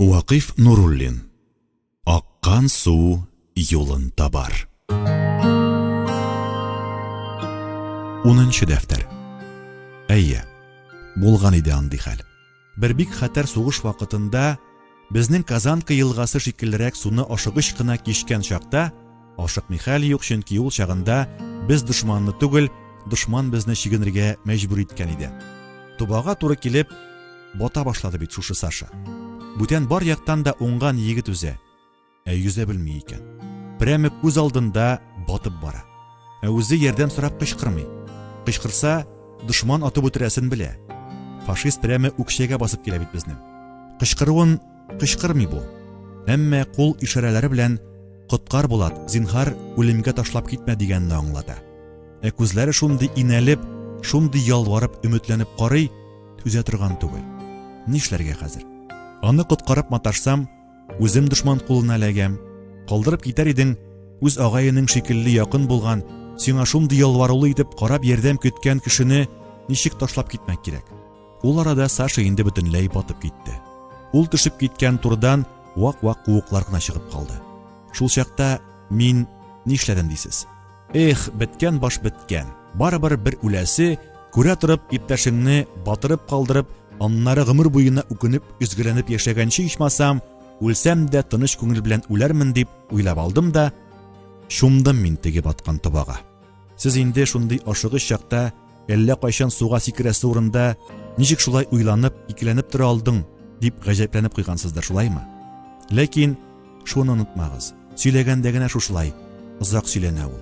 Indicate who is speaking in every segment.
Speaker 1: Вакиф Нуруллин. Аккан су юлын табар. 10-нчы дәфтәр. Әйе, булган иде андый хәл. Бер бик хәтәр сугыш вакытында безнең Казанка елгасы шикеллерәк суны ашыгыч кына кичкән чакта, ашыкмый хәл юк, чөнки ул чагында без дошманны түгел, дошман безне чигенергә мәҗбүр иткән иде. Тубага туры килеп бата башлады бит шушы Саша. Бүтән бар яктан да уңган егет үзе, yüзә белми икән. Прямо күз алдында батып бара. Үзе ярдәм сорап кычкырмый. Кычкырса, дошман атып үтерәсен белә. Фашист прямо үкчәгә басып килә бит безнең. Кычкыруын кычкырмый бу. Әмма кул ишарәләре белән коткар булат, зинһар үлемгә ташлап китмә дигәнне аңлата. Күзләре шундый инәлеп, шундый ялварып, өметләнеп карый, түзә торган түгел. Нишләргә хәзер? Аны коткарып маташсам, үзем дошман кулына эләгәм. Калдырып китәр идең, үз агайының шикелле якын булган, сиңа шундый ялварулы итеп карап ярдәм көткән кешене ничек ташлап китмәк кирәк? Ул арада Саша инде бөтенләй батып китте. Ул төшеп киткән турдан вак-вак куыклар гына чыгып калды. Шул чакта мин нишләдем дисез? Беткән баш беткән. Барыбер бер үләсе, күрә торып иптәшеңне батырып калдырып, аннары гомер буена үкенеп, üzгеләнеп яшәгәнче ичмасам, үлсәм дә тыныч күңел белән үләрмен дип уйлап алдым да, шумдым мин теге баткан тобага. Сез инде шундый ашыгыч чакта, әллә кайчан суга сикерәсе урында, ничек шулай уйланып, икеләнеп тора алдың, дип гаҗәпләнеп куйгансыздыр, шулаймы? Ләкин шуны онытмагыз. Сөйләгәндә генә шушылай, озак сөйләнә ул.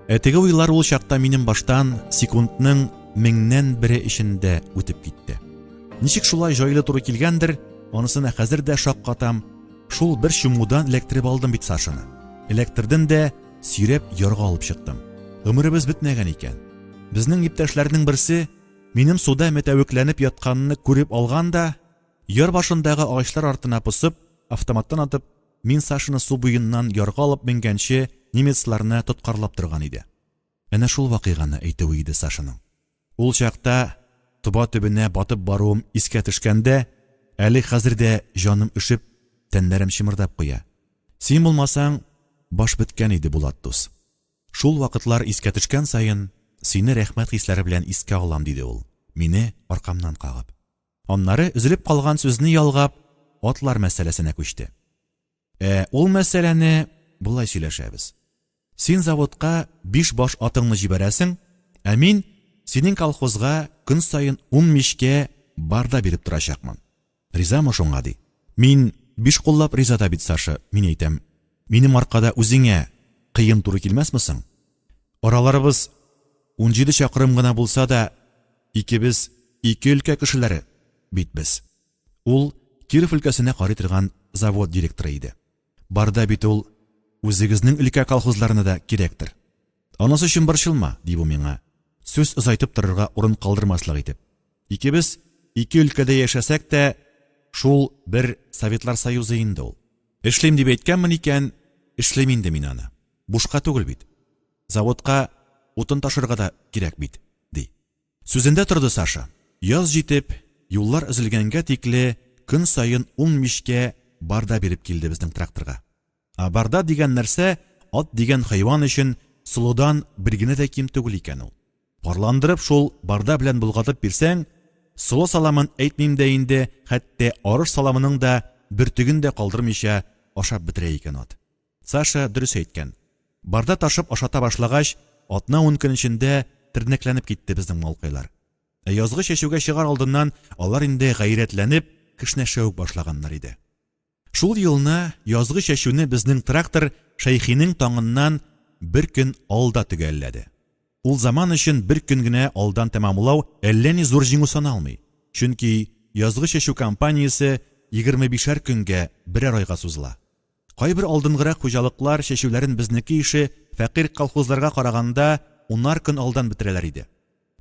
Speaker 1: Теге уйлар ул чакта минем баштан секундның 1000-нән-1 эчендә үтеп китте. Ничек шулай җайлы туры килгәндер, анысына хәзер дә шаккатам. Шул бер чумудан электреп алдым бит Сашаны. Электрдем дә сирәп ярга алып чыктым. Гомеребез бетмәгән икән. Безнең иптәшләрнең берсе минем суда мәтәвәкләнеп ятканны күреп алган да, яр башындагы агачлар артына посып, автоматтан атып, мин Сашаны су буеннан ярга алып менгәнче немецларны тоткарлап торган иде. Әнә шул вакыйганы әйтүе иде Сашаның. Ул чакта туба төбенә батып баруым искә төшкәндә, әле хәзер дә җаным өшеп, тәннәрем чымырдап куя. Син булмасаң, баш беткән иде Булат дус. Шул вакытлар искә төшкән саен, сине рәхмәт хисләре белән искә алам, диде ул, мине аркамнан кагып. Аннары üzелеп калган сүзне ялгап, атлар мәсьәләсенә күчте. Ул мәсьәләне булай сөйләшәбез. Син заводка 5 баш атыңны җибәрәсең, ә мин синең колхозга көн саен 10 мишкә барда биреп торачакмын. Ризамы шуңа ди? Мин 5 куллап риза да бит, Саша, мин әйтәм. Минем аркада үзеңә кыен туры килмәсме? Араларыбыз 17 чакрым гына булса да, икебез 2 өлкә кешеләре бит без. Ул Киров өлкәсенә карый торган завод директоры иде. Барда бит ул үзегезнең өлкә колхозларына да кирәктер. Анысы өчен борчылма, ди бу миңа. Сүз озайтып торырга урын калдырмаслык итеп. Икебез 2 өлкәдә яшәсәк тә, шул бер Советлар Союзы инде ул. Эшлим дип әйткәнмен икән, эшлим инде мин аны. Бушка түгел бит. Заводка утын ташырга да кирәк бит, ди. Сүзендә торды Саша. Яз җитеп, юллар өзелгәнгә тикле көн саен 10 мишкә барда биреп килде безнең тракторга. Барда дигән нәрсә, ат дигән хайван өчен сулудан бер генә дә ким түгел икән ул. Парландырып шул барда белән булгатып бирсәң, сулы саламын әйтмим дә инде, хәтта арыш саламының да бер төген дә калдырмыйча ашап бетерә икән ат. Саша дөрес әйткән. Барда ташып ашата башлагач, атна 10 көн эчендә тернәкләнеп китте безнең малкайлар. Язгы чәчүгә чыгар алдыннан алар инде гайрәтләнеп, кешнәшә үк башлаганнар иде. Шул елны язгы чәчүне безнең трактор Шәйхинең таңыннан 1 көн алда төгәлләде. Ул заман өчен 1 көн генә алдан тәмамлау әллә ни зур җиңү саналмый. Чөнки язгы чәчү кампаниясе 25 көнгә берәр айга сузыла. Кайбер алдынгырак хуҗалыклар чәчүләрен безнеке ише фәкыйрь колхозларга караганда 10 көн алдан бетерәләр иде.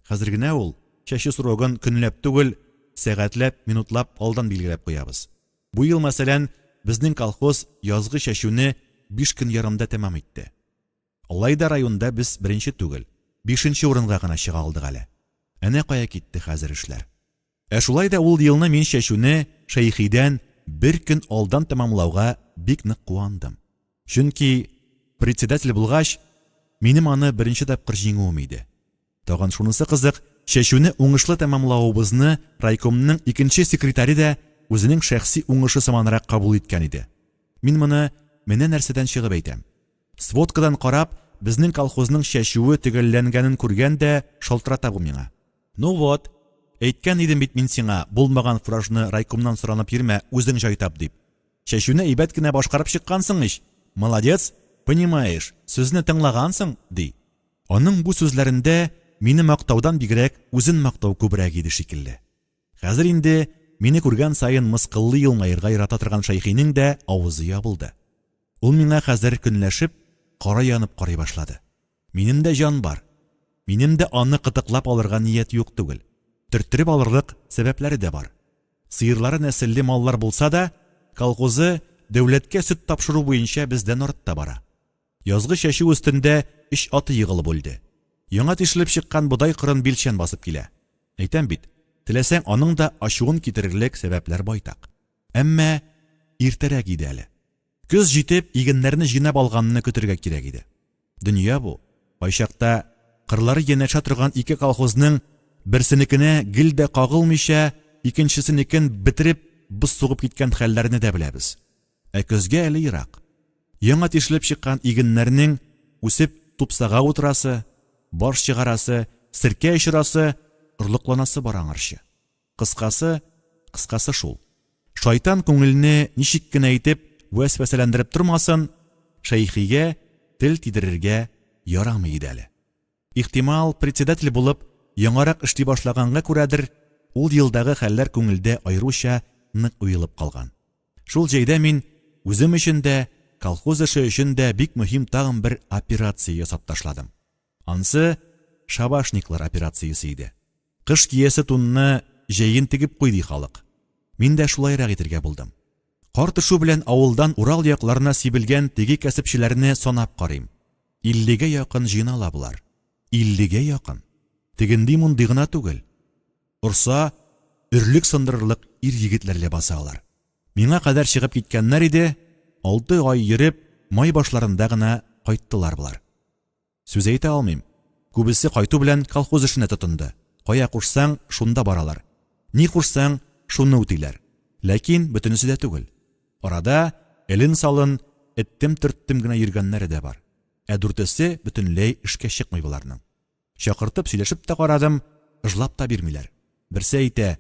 Speaker 1: Хәзер генә ул чәчү срогын көнләп түгел, сәгатьләп, минутлап алдан билгеләп куябыз. Бу ел мәсәлән, безнең колхоз язгы чәчүне 5 көн ярымда тәмам итте. Алайда районда без беренче түгел, 5нче урынга гына чыга алдык әле. Әнә кая китте хәзер эшләр. Шулай да ул елны мин чәчүне Шәйхидән бер көн алдан тәмамлауга бик нык куандым. Чөнки председатель булгач, минем аны беренче тапкыр җиңүем иде. Тагын шунысы кызык, чәчүне уңышлы тәмамлавыбызны райкомның икенче секретаре дә үзенең шәхси уңышы сыманрак кабул иткән иде. Мин моны менә нәрсәдән чыгып әйтәм. Сводкадан карап, безнең колхозның чәчүе төгәлләнгәнен күргәндә шалтырата бу миңа. Ну вот, әйткән идем бит мин сиңа, булмаган фуражны райкомнан соранып йөрмә, үзең җайтап дип. Чәчүне әйбәт кенә башкарып чыккансың ич. Молодец, понимаешь, сүзне тыңлагансың, ди. Аның бу сүзләрендә мине мактаудан бигрәк үзен мактау күбрәк иде шикелле. Хәзер инде мине күргән сайын мыскыллы елмаерга ярата торган шәйхинең дә авызы ябылды. Ул миңа хәзер көнләшеп, кара янып карый башлады. Минем дә җан бар. Минем дә аны кытыклап алырга ният юк түгел. Төрттереп алырлык сәбәпләре дә бар. Сыерлары нәселле маллар булса да, колхозы дәүләткә сөт тапшыру буенча бездән артта бара. Язгы чәчү өстендә 3 аты йыгылып үлде. Яңа тишелеп чыккан бодай кырын билчән басып килә. Әйтәм бит, теләсәң аның да ачуын китерлек сәбәпләр байтак. Әмма иртәрәк иде әле. Көз җитеп, игеннәрне җыйнап алганны көтәргә кирәк иде. Дөнья бу. Байчакта кырлары янәшә торган ике колхозның берсенекенә гел дә кагылмыйча, икенчесенекен битереп, без сугып киткән хәлләрне дә беләбез. Көзгә әле ерак. Яңа тишелеп чыккан игеннәрнең үсеп тупсага утырасы, баш чыгарасы, сиркә ишрасы, орлыкланасы бар аңарчы. Кыскасы шул. Шайтан күңелне ничек кенә әйтеп вәсвәсәләндереп тормасын, шәйхигә тел тидерергә ярамый иде әле. Ихтимал, председатель булып, яңарак эшли башлаганга күрәдер, ул елдагы хәлләр күңелдә айруча нык уелып калган. Шул җәйдә мин үзем өчен дә, колхоз эше өчен дә бик мөһим тагын бер операция ясап ташладым. Ансы шабашниклар операциясе иде. Кыш киясе тунны җәен тигеп куйды халык. Мин дә шулайрак итәргә булдым. Кар төшү белән авылдан Урал якларына сибелгән теге кәсепчеләрне санап карыйм. 50гә якын җыйнала булар. 50гә якын. Тегенди мондый гына түгел. Урса, өрлек сындырырлык ир-егетләргә басалар. Миңа кадәр чыгып киткәннәр иде, 6 ай йөреп, май башларында гына кайттылар булар. Сүз әйтә алмыйм. Күбесе кайту белән колхоз эшенә тотынды. Кая кушсаң, шунда баралар. Ни кушсаң, шуны үтиләр. Ләкин бөтенесе дә түгел. Арада элен салын, эттем-төрттем генә йөргәннәре дә бар. Дүртесе бөтенләй эшкә чыкмый буларның. Чакыртып сөйләшеп тә карадым, ыжлап та бирмиләр. Берсе әйтә: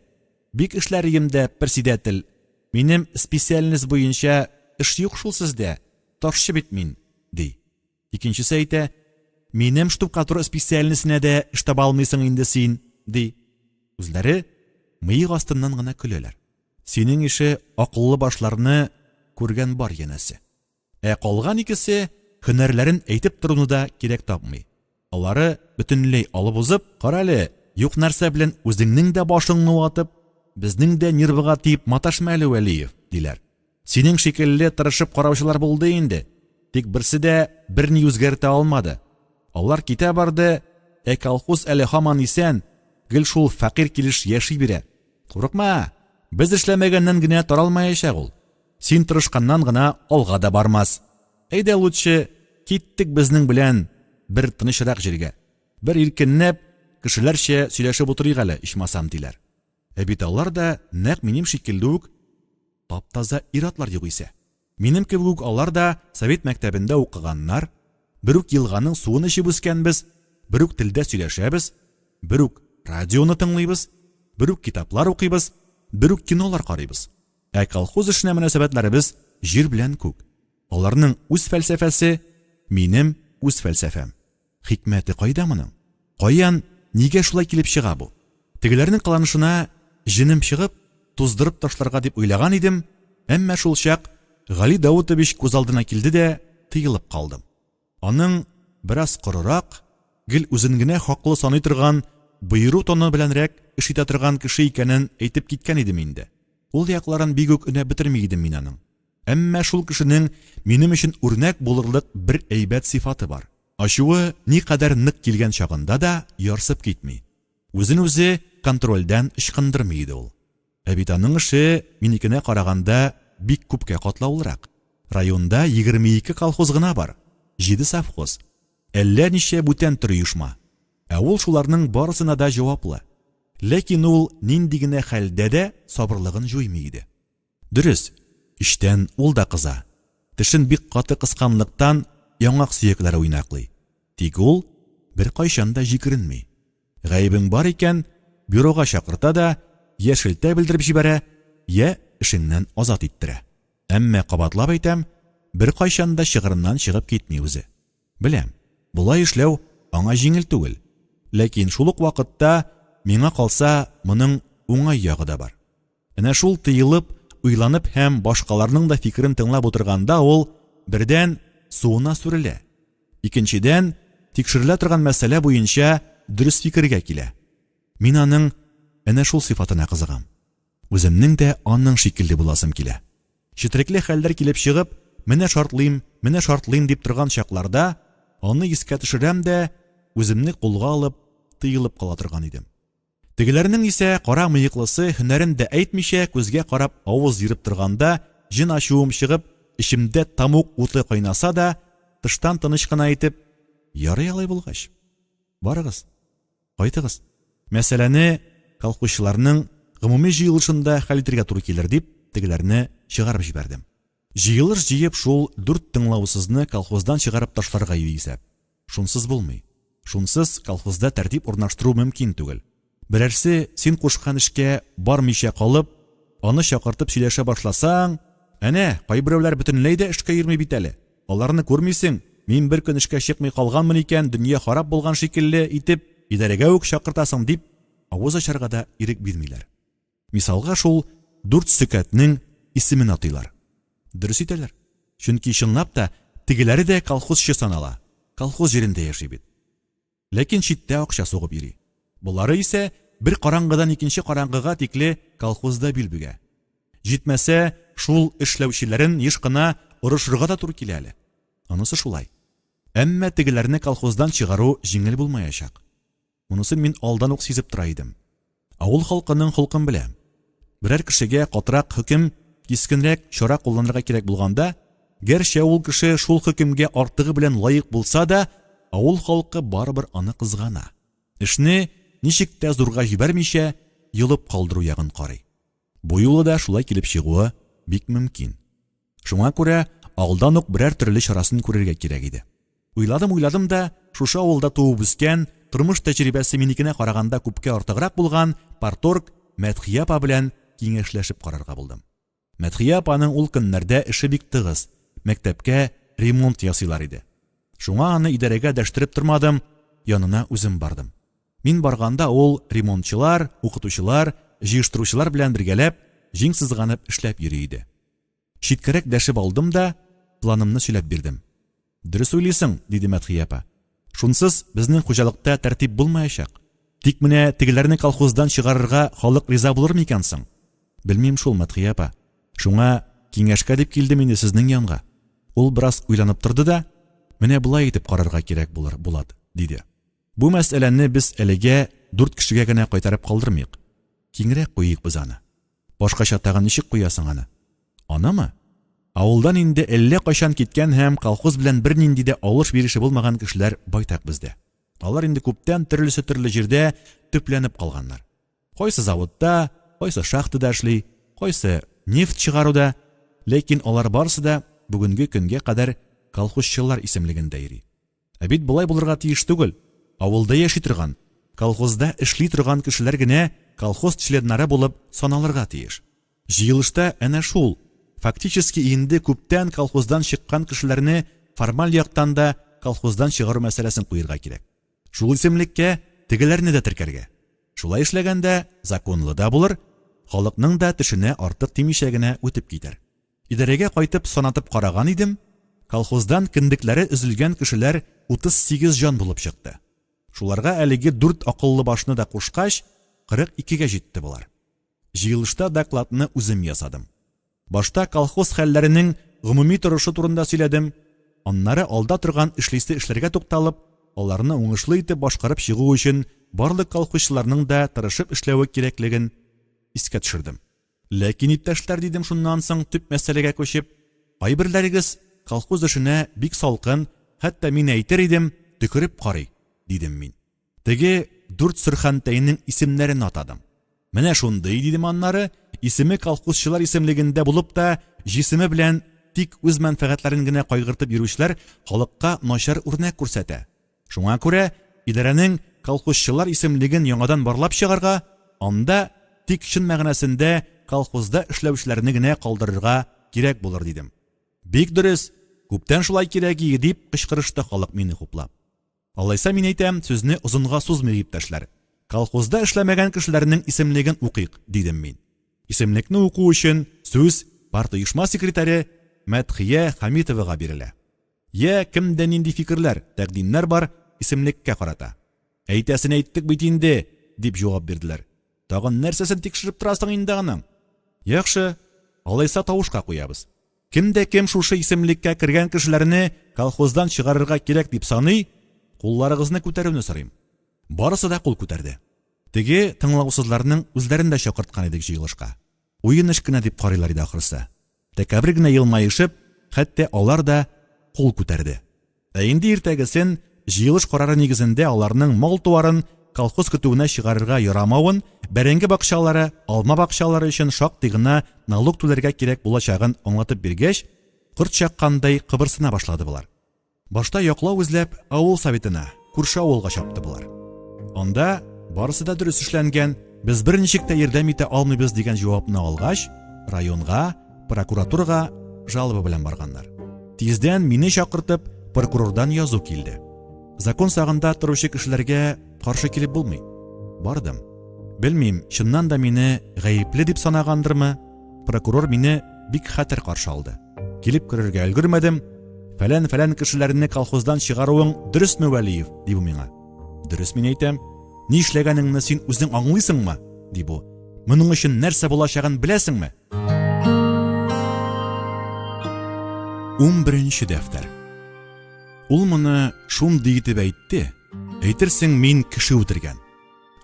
Speaker 1: "Бик эшләрем дә, председатель. Минем специальность буенча эш юк шул сездә. Ташчы бит мин", ди. Икенчесе әйтә: "Минем штукатура специальностенә дә эш таба алмыйсың инде син", ди. Үзләре мыек астыннан гына көләләр. Синең ише акыллы башларны күргән бар янәсе. Калган икесе һөнәрләрен әйтеп торуны да кирәк тапмый. Алары бөтенләй алып узып, карале, юк нәрсә белән үзеңнең дә башыңны ватып, безнең дә нервыга тип маташма әле, Вәлиев, диләр. Синең шикелле тырышып караучылар булды инде. Тик берсе дә берни үзгәртә алмады. Алар китә барды, колхоз әле һаман исән, гел шул фәкыйрь килеш яши бирә. Курыкма, без эшләмәгәннән генә таралмаячак ул. Син тырышканнан гына алга да бармас. Әйдә лучше киттек безнең белән бер тынычрак җиргә. Бер иркенләп, кешеләрчә сөйләшеп утырыйк әле, ичмасам, диләр. Бит алар да нәкъ минем шикелле үк таптаза иратлар югыйсә. Минем кебек үк алар да совет мәктәбендә укыганнар, бер үк елганың суын эчеп үскәнбез, бер үк телдә сөйләшәбез, бер үк радионы тыңлыйбыз, бер үк китаплар укыйбыз, бер үк кинолар карыйбыз. Колхоз эшенә мөнәсәбәтләребез җир белән күк. Аларның үз фәлсәфәсе, минем үз фәлсәфәм. Хикмәте кайда моның? Каян, нигә шулай килеп чыга бу? Тегеләрнең кыланышына җинем чыгып, туздырып ташларга дип уйлаган идем, әмма шул чак Гали Даутович күз алдына килде дә тыелып калдым. Аның бераз корырак, гел үзен генә хаклы саный торган, быйру тоны беләнрәк эш итә торган кеше икәнен әйтеп киткән идем инде. Ул якларын бик үк өнә бетерми идем мин аның. Әмма шул кешенең минем өчен үрнәк булырлык бер әйбәт сифаты бар. Ачуы никадәр нык килгән чагында да ярсып китми. Үзен үзе контрольдән ычкындырмый иде ул. Бит аның эше минекенә караганда бик күпкә катлаулырак. Районда 22 колхоз гына бар, 7 совхоз, әллә ничә бүтән төр оешма. Ул шуларның барысына да җаваплы. Ләкин ул нинди генә хәлдә дә сабырлыгын җуймый иде. Дөрес, иштән ул да кыза. Тешен бик каты кысканлыктан яңак сөякләре уйнаклый. Тик ул бер кайчан да җикеренми. Гаебең бар икән, бюрога чакырта да, я шелтә белдереп җибәрә, я эшеннән азат иттерә. Әмма кабатлап әйтәм, бер кайчан да чыгырыннан чыгып китми үзе. Беләм, булай эшләү аңа җиңел түгел. Ләкин шул ук вакытта миңа калса, моның уңай ягы да бар. Әнә шул тыелып, уйланып һәм башкаларның да фикерен тыңлап утырганда ул бердән суына сүрелә. Икенчедән, тикшерелә торган мәсьәлә буенча дөрес фикергә килә. Мин аның әнә шул сыйфатына кызыгам. Үземнең дә аның шикелле буласым килә. Четерекле хәлләр килеп чыгып, менә шартлыйм дип торган чакларда, аны искә төшерәм дә, үземне кулга алып, тыелып кала торган идем. Тегеләрнең исә кара мыеклысы һөнәрен дә әйтмичә күзгә карап авыз йөреп торганда, җин ачуым чыгып, ичемдә тамук уты кайнаса да, тыштан тыныч кына әйтеп, ярый алай булгач. Барыгыз, кайтыгыз. Мәсьәләне колхозчыларның гомуми җыелышында хәл итәргә туры килер дип, тегеләрне чыгарып җибәрдем. Җыелыш җыеп шул 4 тыңлаусызны колхоздан чыгарып ташларга исәп. Шунсыз булмый. Шунсыз колхозда тәртип урнаштыру мөмкин түгел. Берәрсе син кушкан эшкә бармыйча калып, аны чакыртып сөйләшә башласаң, әнә кайберәүләр бөтенләй дә эшкә йөрми бит әле. Аларны күрмисең, мин бер көн эшкә чыкмый калганмын икән, дөнья харап булган шикелле итеп, идарәгә үк чакыртасың дип, авыз ачарга да ирек бирмиләр. Мисалга шул 4 сөкәтнең исемен атыйлар. Дөрес итәләр. Чөнки чынлап та тегеләре дә колхозчы санала. Колхоз җирендә яши бит. Ләкин читтә акча сугып йөри. Булары исә бер караңгыдан икенче караңгыга тикле колхозда билбүгә. Җитмәсә, шул эшләүчеләрен еш кына урышырга да туры килә әле. Анысы шулай. Әмма тегеләрне колхоздан чыгару җиңел булмаячак. Монысын мин алдан ук сизеп тора идем. Авыл халкының холкын беләм. Берәр кешегә катрак хөкем, кискенрәк чара кулланырга кирәк булганда, гәрчә ул кеше шул хөкемгә артыгы белән лаек булса да, авыл халкы барыбер аны кызгана. Эшне ничек тә зурга җибәрмичә, йылып калдыру ягын карый. Бу юлы да шулай килеп чыгуы бик мөмкин. Шуңа күрә алдан ук берәр төрле чарасын күрергә кирәк иде. Уйладым да, шушы авылда туып үскән, тормыш тәҗрибәсе минекенә караганда күпкә артыграк булган парторг Мәдхия апа белән киңәшләшеп карарга булдым. Мәдхия апаның ул көннәрдә эше бик тыгыз, мәктәпкә ремонт ясыйлар иде. Шуңа аны идарәгә дәштереп тормадым, янына үзем бардым. Мин барганда ул ремонтчылар, укытучылар, җыештыручылар белән бергәләп, җиң сызганып эшләп йөри иде. Читкәрәк дәшеп алдым да, планымны сөйләп бирдем. Дөрес уйлыйсың, диде Мәдхия апа. Шунсыз безнең хуҗалыкта тәртип булмаячак. Тик менә тегеләрне колхоздан чыгарырга халык риза булыр микән соң? Белмим шул, Мәдхия апа. Шуңа киңәшкә дип килдем инде сезнең янга. Ул бераз уйланып торды да, менә булай итеп карарга кирәк булат, диде. Бу мәсьәләне без әлегә 4 кешегә генә кайтарып калдырмыйк. Киңрәк куйыйк без аны. Башкача тагын ничек куясың аны? Анамы? Авылдан инде әллә кайчан киткән һәм колхоз белән бернинди дә алыш-бирише булмаган кешеләр байтак бездә. Алар инде күптән төрле җирдә төпләнеп калганнар. Кайсы заводта, кайсы шахтада эшли, кайсы нефт чыгаруда, ләкин алар барысы да бүгенге көнгә кадәр колхозчылар исемлегендә йөри. Бит булай булырга тиеш түгел. Авылда яши торган, колхозда эшли торган кешеләр генә колхоз членнары булып саналырга тиеш. Җыелышта әнә шул фактически инде күптән колхоздан чыккан кешеләрне формаль яктан да колхоздан чыгару мәсьәләсен куярга кирәк. Шул исемлеккә тегеләрне дә теркәргә. Шулай эшләгәндә законлы да булыр, халыкның да тешенә артык тимичә генә үтеп китәр. Идарәгә кайтып санатып караган идем, колхоздан кендекләре өзелгән кешеләр 38 җан булып чыкты. Шуларга әлеге 4 акыллы башны да кушкач, 42гә җитте булар. Җыелышта докладны үзем ясадым. Башта колхоз хәлләренең гомуми торышы турында сөйләдем, аннары алда торган эшлисе эшләргә тукталып, аларны уңышлы итеп башкарып чыгу өчен барлык колхозчыларның да тырышып эшләве кирәклеген искә төшердем. Ләкин иптәшләр, дидем шуннан соң төп мәсьәләгә күчеп, кайберләрегез колхоз эшенә бик салкын, хәтта мин әйтер идем, төкереп карый, дидем мин. Теге 4 сөрхәнтәйнең исемнәрен атадым. Менә шундый, дидем, аннары исеме колхозчылар исемлегендә булып та, җисеме белән тик үз мәнфәгатьләрен генә кайгыртып йөрүчләр халыкка начар үрнәк күрсәтә. Шуңа күрә идарәнең колхозчылар исемлеген яңадан барлап чыгарга, анда тик чын мәгънәсендә колхозда эшләүчеләрне генә калдырырга кирәк булыр, дидем. Бик дөрес, күптән шулай кирәк иде, дип кычкырышты халык мине хуплап. Алайса мин әйтәм, сүзне озынга сузмый, иптәшләр. Колхозда эшләмәгән кешеләрнең исемлеген укыйк, дидем мин. Исемлекне уку өчен сүз партоешма секретаре Мәдхия Хамитовага бирелә. Я, кемдә нинди фикерләр, тәкъдимнәр бар, исемлеккә карата. Әйтәсен әйттек бит инде, дип җавап бирделәр. Тагын нәрсәсен тикшереп торасың инде аның? Яхшы, алайса тавышка куябыз. Кемдә кем шушы исемлеккә кергән кешеләрне колхоздан чыгарырга кирәк дип саный, кулларыгызны күтәрүне сорыйм. Барысы да кул күтәрде. Теге тыңлаусызларның үзләрен дә чакырткан идек җыелышка. Уен эш кенә дип карыйлар иде ахрысы. Тәкәбер генә елмаешып, хәтта алар да кул күтәрде. Ә инде иртәгесен җыелыш карары нигезендә аларның мал туарын колхоз көтүенә чыгарырга ярамавын, бәрәңге бакчалары, алма бакчалары өчен шактый гына налог түләргә кирәк булачагын аңлатып биргәч, кырт чаккандай кыбырсына башлады булар. Башта яклау эзләп авыл советына, күрше авылга чапты булар. Анда барысы да дөрес эшләнгән, без берничек тә ярдәм итә алмыйбыз дигән җавапны алгач, районга, прокуратурага жалоба белән барганнар. Тиздән мине чакыртып, прокурордан язу килде. Закон сагында торучы кешеләргә каршы килеп булмый. Бардым. Белмим, чыннан да мине гаепле дип санагандырмы? Прокурор мине бик хәтер каршы алды. Килеп керергә өлгермәдем. Фәлән кешеләрне колхоздан чыгаруың дөресме, Вәлиев, дип миңа. Дөрес, мин әйтәм. Ни эшләгәнеңне син үзең аңлыйсыңмы? Дип бу. Моның өчен нәрсә булачагын беләсеңме? 11-нче дәфтәр. Ул моны шундый итеп әйтте. Әйтерсең, мин кеше үтергән.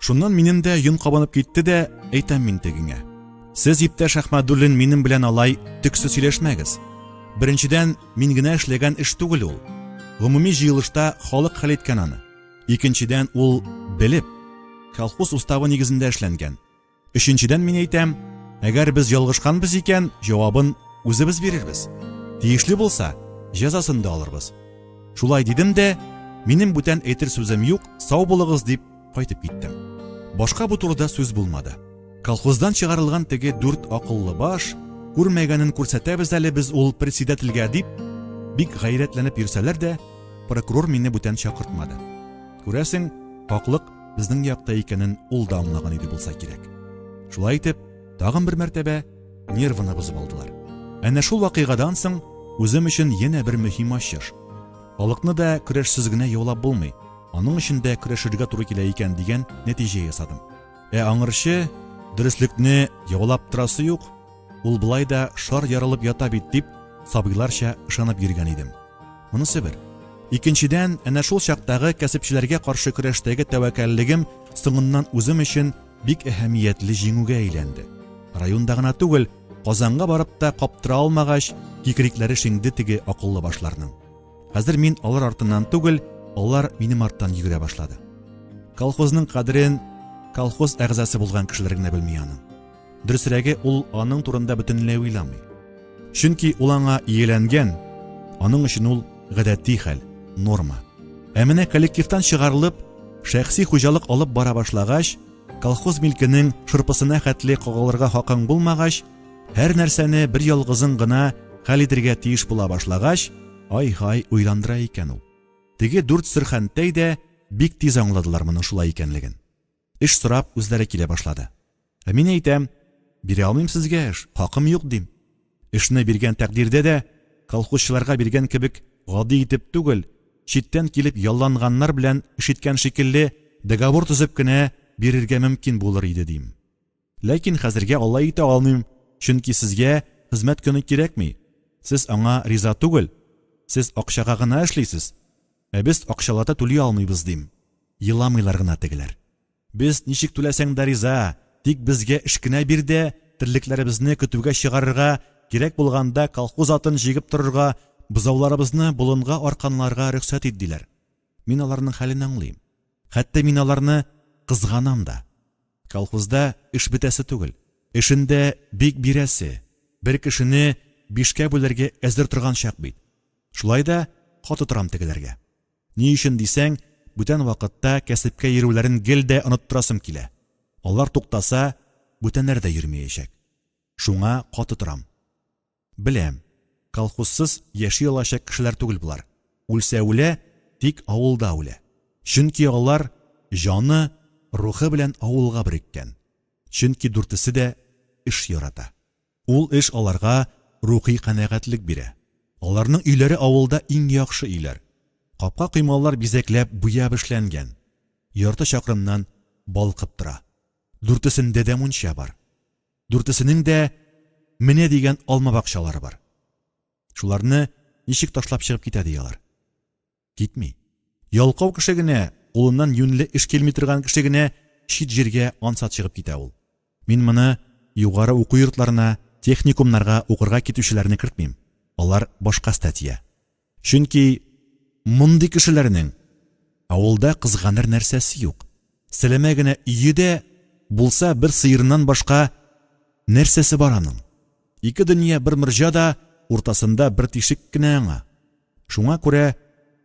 Speaker 1: Шуннан минем дә йон кабынып китте дә, әйтәм мин тегеңә. Сез, иптәш Әхмәдуллин, минем белән алай төксез сөйләшмәгез. Беренчедән, мин генә эшләгән эш түгел ул. Гомуми җыелышта халык хәл иткән аны. Икенчедән, ул белеп, колхоз уставы нигезендә эшләнгән. Өченчедән, мин әйтәм, әгәр без ялгышканбыз икән, җавабын үзебез бирербез. Тиешле булса, җәзасын да алырбыз. Шулай дидем дә, минем бүтән әйтер сүзем юк, сау булыгыз дип кайтып киттем. Башка бу турыда сүз булмады. Колхоздан чыгарылган теге 4 акыллы баш, күрмәгәнен күрсәтәбез әле без ул председательгә дип, бик гайрәтләнеп йөрсәләр дә, прокурор мине бүтән чакыртмады. Күрәсең, хаклык безнең якта икәнен ул да аңлаган иде булса кирәк. Шулай итеп, тагын бер мәртәбә нервны бозып алдылар. Әнә шул вакыйгадан соң үзем өчен янә бер мөһим ачыш. Халыкны да көрәшсез генә яулап булмый. Аның өчен дә көрәшергә туры килә икән дигән нәтиҗә ясадым. Аңырчы, дөреслекне яулап торасы юк. Ул булай да шар ярылып ята бит дип, сабыйларча ышанып йөргән идем. Монысы бер. Икенчедән, әнә шул чактагы кәсепчеләргә каршы көрәштәге тәвәккәллегем соңыннан үзем өчен бик әһәмиятле җиңүгә әйләнде. Районда гына түгел, Казанга барып та каптыра алмагач, кикрикләре шиңде теге акыллы башларның. Хәзер мин алар артыннан түгел, алар минем арттан йөгерә башлады. Колхозның кадерен колхоз әгъзасы булган кешеләр генә белми аның. Дөресрәге, ул аның турында бөтенләй уйламый. Чөнки ул аңа иеләнгән, аның өчен ул гадәти хәл, норма. Ә менә коллективтан чыгарылып, шәхси хуҗалык алып бара башлагач, колхоз милкенең шырпысына хәтле кагалырга хакың булмагач, һәр нәрсәне бер ялгызың гына хәл итәргә тиеш була башлагач, ай-һай уйландыра икән ул. Теге 4 сөрхәнтәй дә бик тиз аңладылар моның шулай икәнлеген. Эш сорап үзләре килә башлады. Ә мин әйтәм, бирә алмыйм сезгә эш, хакым юк дим. Эшне биргән тәкъдирдә дә колхозчыларга биргән кебек гади итеп түгел, читтән килеп ялланганнар белән ишеткән шикелле договор төзеп кенә бирергә мөмкин булыр иде дим. Ләкин хәзергә алай итә алмыйм, чөнки сезгә хезмәт көне кирәкми. Сез аңа риза түгел. Сез акчага гына эшлисез. Ә без акчалата түли алмыйбыз дим. Еламыйлар гына тегеләр. Без ничек түләсәң дә риза, тик безгә эш кенә бир дә, терлекләребезне көтүгә чыгарырга, кирәк булганда колхоз атын җигеп торырга, бозауларыбызны болынга арканларга рөхсәт итдиләр. Мин аларның хәлен аңлыйм. Хәтта мин аларны кызганам да. Колхозда эш бетәсе түгел. Эшендә бик бирәсе. Бер кешене 5кә бүләргә әзер торган чак бит. Шулай да каты торам тегеләргә. Ни өчен дисәң, бүтән вакытта кәсепкә йөрүләрен гел дә оныттырасым килә. Алар туктаса, бүтәннәр дә йөрмәячәк. Шуңа каты торам. Беләм, колхозсыз яши алачак кешеләр түгел булар. Үлсә үлә, тик авылда үлә. Чөнки алар җаны, рухы белән авылга биреккән. Чөнки дүртесе дә эш ярата. Ул эш аларга рухи канәгатьлек бирә. Аларның өйләре авылда иң яхшы өйләр. Капка кыймалар бизәкләп буяп эшләнгән. Ярты чакрымнан балкып тора. Дүртесендә дә мунча бар. Дүртесенең дә менә дигән алма бакчалары бар. Шуларны ничек ташлап чыгып китә диялар. Китми. Ялкау кеше генә, кулыннан юньле эш килми торган кеше генә чит җиргә ансат чыгып китә ул. Мин моны югары уку йортларына, техникумнарга укырга китүчеләрне кертмим. Алар башка статья. Чөнки мондый кешеләрнең авылда кызганыр нәрсәсе юк. Сәләмә генә өйдә булса бер сыерыннан башка нәрсәсе бар аның. Ике дөнья бер мөрҗа да, уртасында бер тишек кенә аңа. Шуңа күрә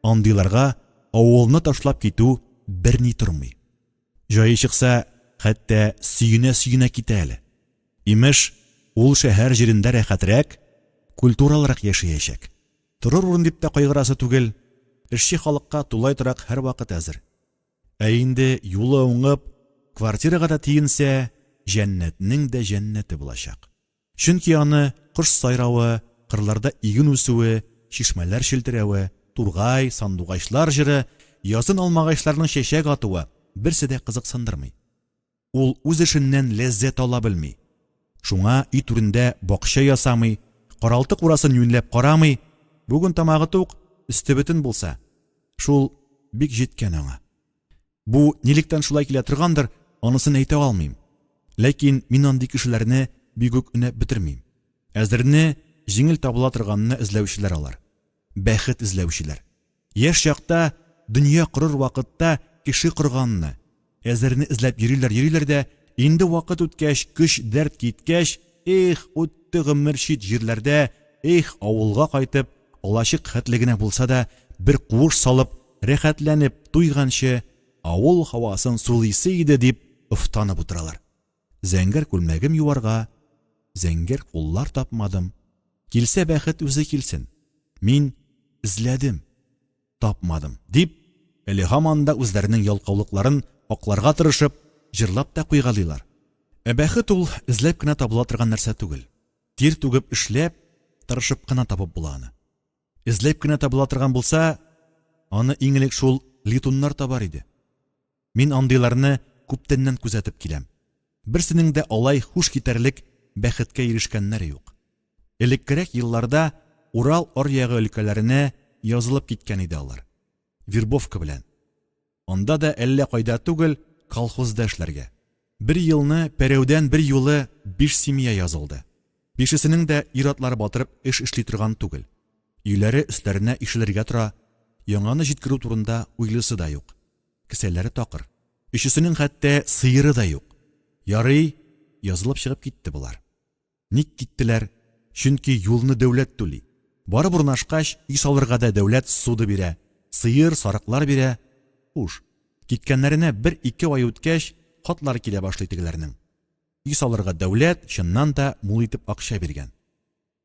Speaker 1: андыйларга авылны ташлап китү берни тормый. Җае чыкса, хәтта сөенә китә әле. Имеш, ул шәһәр җирендә рәхәтрәк, культуралырак яшәячәк. Торыр урын дип тә кайгырасы түгел. Эшче халыкка тулай торак һәр вакыт әзер. Ә инде юлы уңып, квартирага да тиенсә, җәннәтнең дә җәннәте булачак. Чөнки аны кош сайравы, кырларда иген үсүе, чишмәләр челтерәве, тургай, сандугачлар җыры, язын алмагачларның чәчәк атуы берсе дә кызыксындырмый. Ул үз эшеннән ләззәт ала белми. Шуңа үй түрендә бакча ясамый, каралтык урасын юньләп карамый. Бүген тамагы тук, өсте бөтен булса, шул бик җиткән аңа. Бу нилектән шулай килә торгандыр, анысын әйтә алмыйм. Ләкин мин андый кешеләрне бик үк үнәп бетермим. Әзерне җиңел табыла торганны эзләүчеләр алар. Бәхет эзләүчеләр. Яшь чакта, дөнья корыр вакытта кеше корганны. Әзерне эзләп йөриләр дә, инде вакыт үткәч, көч дәрт киткәч, үтте гомер чит җирләрдә, авылга кайтып, алачык хәтлегенә булса да, бер куыш салып, рәхәтләнеп туйганчы, авыл һавасын сулыйсы иде дип ыфтанып утыралар. Зәңгәр күлмәгем юарга, зәңгәр куллар тапмадым. Килсә бәхет үзе килсен. Мин эзләдем, тапмадым дип, әле һаман да үзләренең ялкаулыкларын акларга тырышып, җырлап та куйгалыйлар. Бәхет ул эзләп кенә табыла торган нәрсә түгел. Тир түгеп эшләп, тырышып кына табып була аны. Эзләп кенә табыла торган булса, аны иң элек шул литуннар табар иде. Мин андыйларны күптәннән күзәтеп киләм. Берсенең дә алай хуш китәрлек бәхеткә ирешкәннәре юк. Элеккерәк елларда Урал аръягы өлкәләренә язылып киткән иде алар. Вербовка белән. Анда да әллә кайда түгел, колхозда эшләргә. Бер елны пәрәүдән бер юлы 5 семья язылды. Бишесенең дә иратлары батырып эш эшли торган түгел. Өйләре өсләренә ишелергә тора, яңаны җиткерү турында уйлысы да юк. Кесәләре такыр. Өчесенең хәтта сыеры да юк. Ярый, язылып чыгып китте булар. Ник киттеләр? Чөнки юлны дәүләт түли. Бары бурнашкач, үй салырга да дәүләт суды бирә, сыер, сарыклар бирә. Хуш, киткәннәренә 1-2 ай үткәч, хатлар килә башлый тегеләрнең. Үй салырга дәүләт чыннан да мул итеп акча биргән.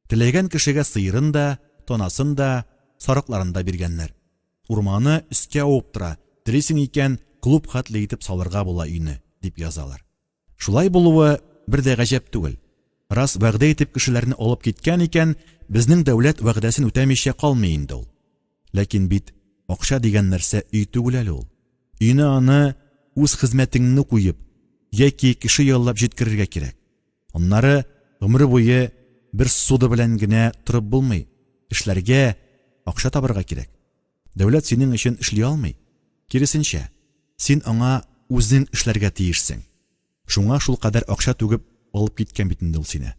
Speaker 1: Теләгән кешегә сыерын да, тонасын да, сарыкларын да биргәннәр. Урманы өскә авып тора, телисең икән, клуб хатлы итеп салырга була өйне, дип язалар. Шулай булуы бер дә гаҗәп түгел. Раз вәгъдә итеп кешеләрне алып киткән икән, безнең дәүләт вәгъдәсен үтәмичә калмый инде ул. Ләкин бит акча дигән нәрсә өй түгел әле ул. Өйне аны үз хезмәтеңне куеп, яки кеше яллап җиткерергә кирәк. Аннары гомер буе бер суды белән генә торып булмый. Эшләргә акча табырга кирәк. Дәүләт синең өчен эшли алмый. Киресенчә, син аңа үзең эшләргә тиешсең. Шуңа шул кадәр акча түгеп алып киткән бит инде ул сине.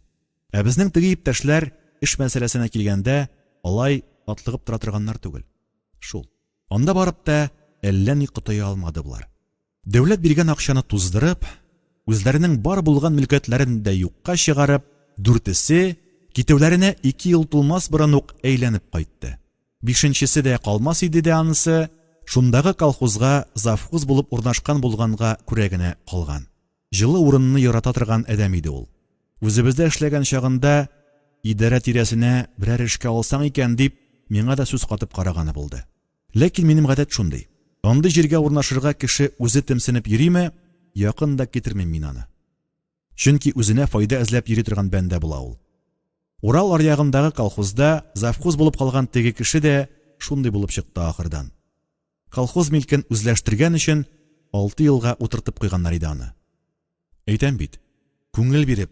Speaker 1: Ә безнең теге иптәшләр эш мәсьәләсенә килгәндә алай атлыгып тора торганнар түгел. Шул. Анда барып та әллә ни кытыя алмады булар. Дәүләт биргән акчаны туздырып, үзләренең бар булган мөлкәтләрен дә юкка чыгарып, дүртесе китүләренә 2 ел тулмас борын ук әйләнеп кайтты. 5-нчесе дә калмас иде дә анысы шундагы колхозга завхоз булып урнашкан булганга күрә генә калган. Җылы урынны ярата торган адәм иде ул. Үзебездә эшләгән чагында идарә тирәсенә берәр эшкә алсаң икән дип, миңа да сүз катып караганы булды. Ләкин минем гадәт шундый. Андый җиргә урнашырга кеше үзе тәмсенеп йөриме, якын да китермим мин аны. Чөнки үзенә файда эзләп йөри торган бәндә була ул. Урал аръягындагы колхозда завхоз булып калган теге кеше дә шундый булып чыкты ахырдан. Колхоз милкен үзләштергән өчен 6 елга утыртып куйганнар иде аны. Әйтәм бит, күңел биреп,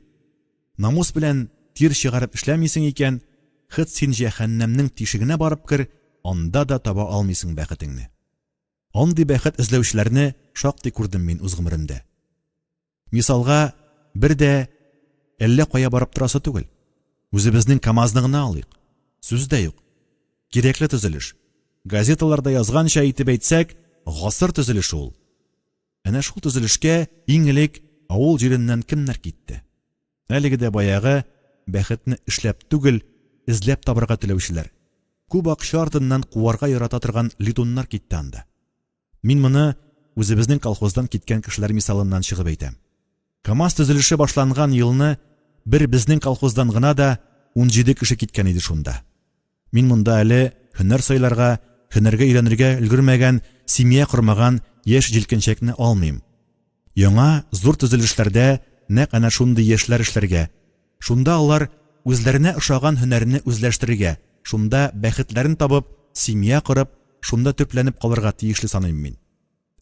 Speaker 1: намус белән тир чыгарып эшләмисең икән, хит син җәһәннәмнең тишегенә барып кер, анда да таба алмыйсың бәхетеңне. Андый бәхет эзләүчеләрне шактый күрдем мин үз гомеремдә. Мисалга, бер дә әллә кая барып торасы түгел. Үзебезнең КамАЗны алыйк. Сүз дә юк. Кирәкле төзелеш. Газеталарда язганча әйтеп әйтсәк, гасыр төзелеше ул. Әнә шул төзелешкә иң элек авыл җиреннән кемнәр китте? Әлеге дә баягы бәхетне эшләп түгел, эзләп табырга теләүчеләр. Күп акча артыннан куарга ярата торган литуннар китте анда. Мин моны үзебезнең колхоздан киткән кешеләр мисалыннан чыгып әйтәм. КамАЗ төзелеше башланган елны бер безнең колхоздан гына да 17 кеше киткән иде шунда. Мин монда әле һөнәр сайларга, һөнәргә өйрәнергә өлгермәгән, семья кормаган яшь җилкенчәкне алмыйм. Яңа зур төзелешләрдә нәкъ әнә шундый яшьләр эшләргә. Шунда алар үзләренә ошаган һөнәрне үзләштерергә, шунда бәхетләрен табып, семья корып, шунда төпләнеп калырга тиешле саныйм мин.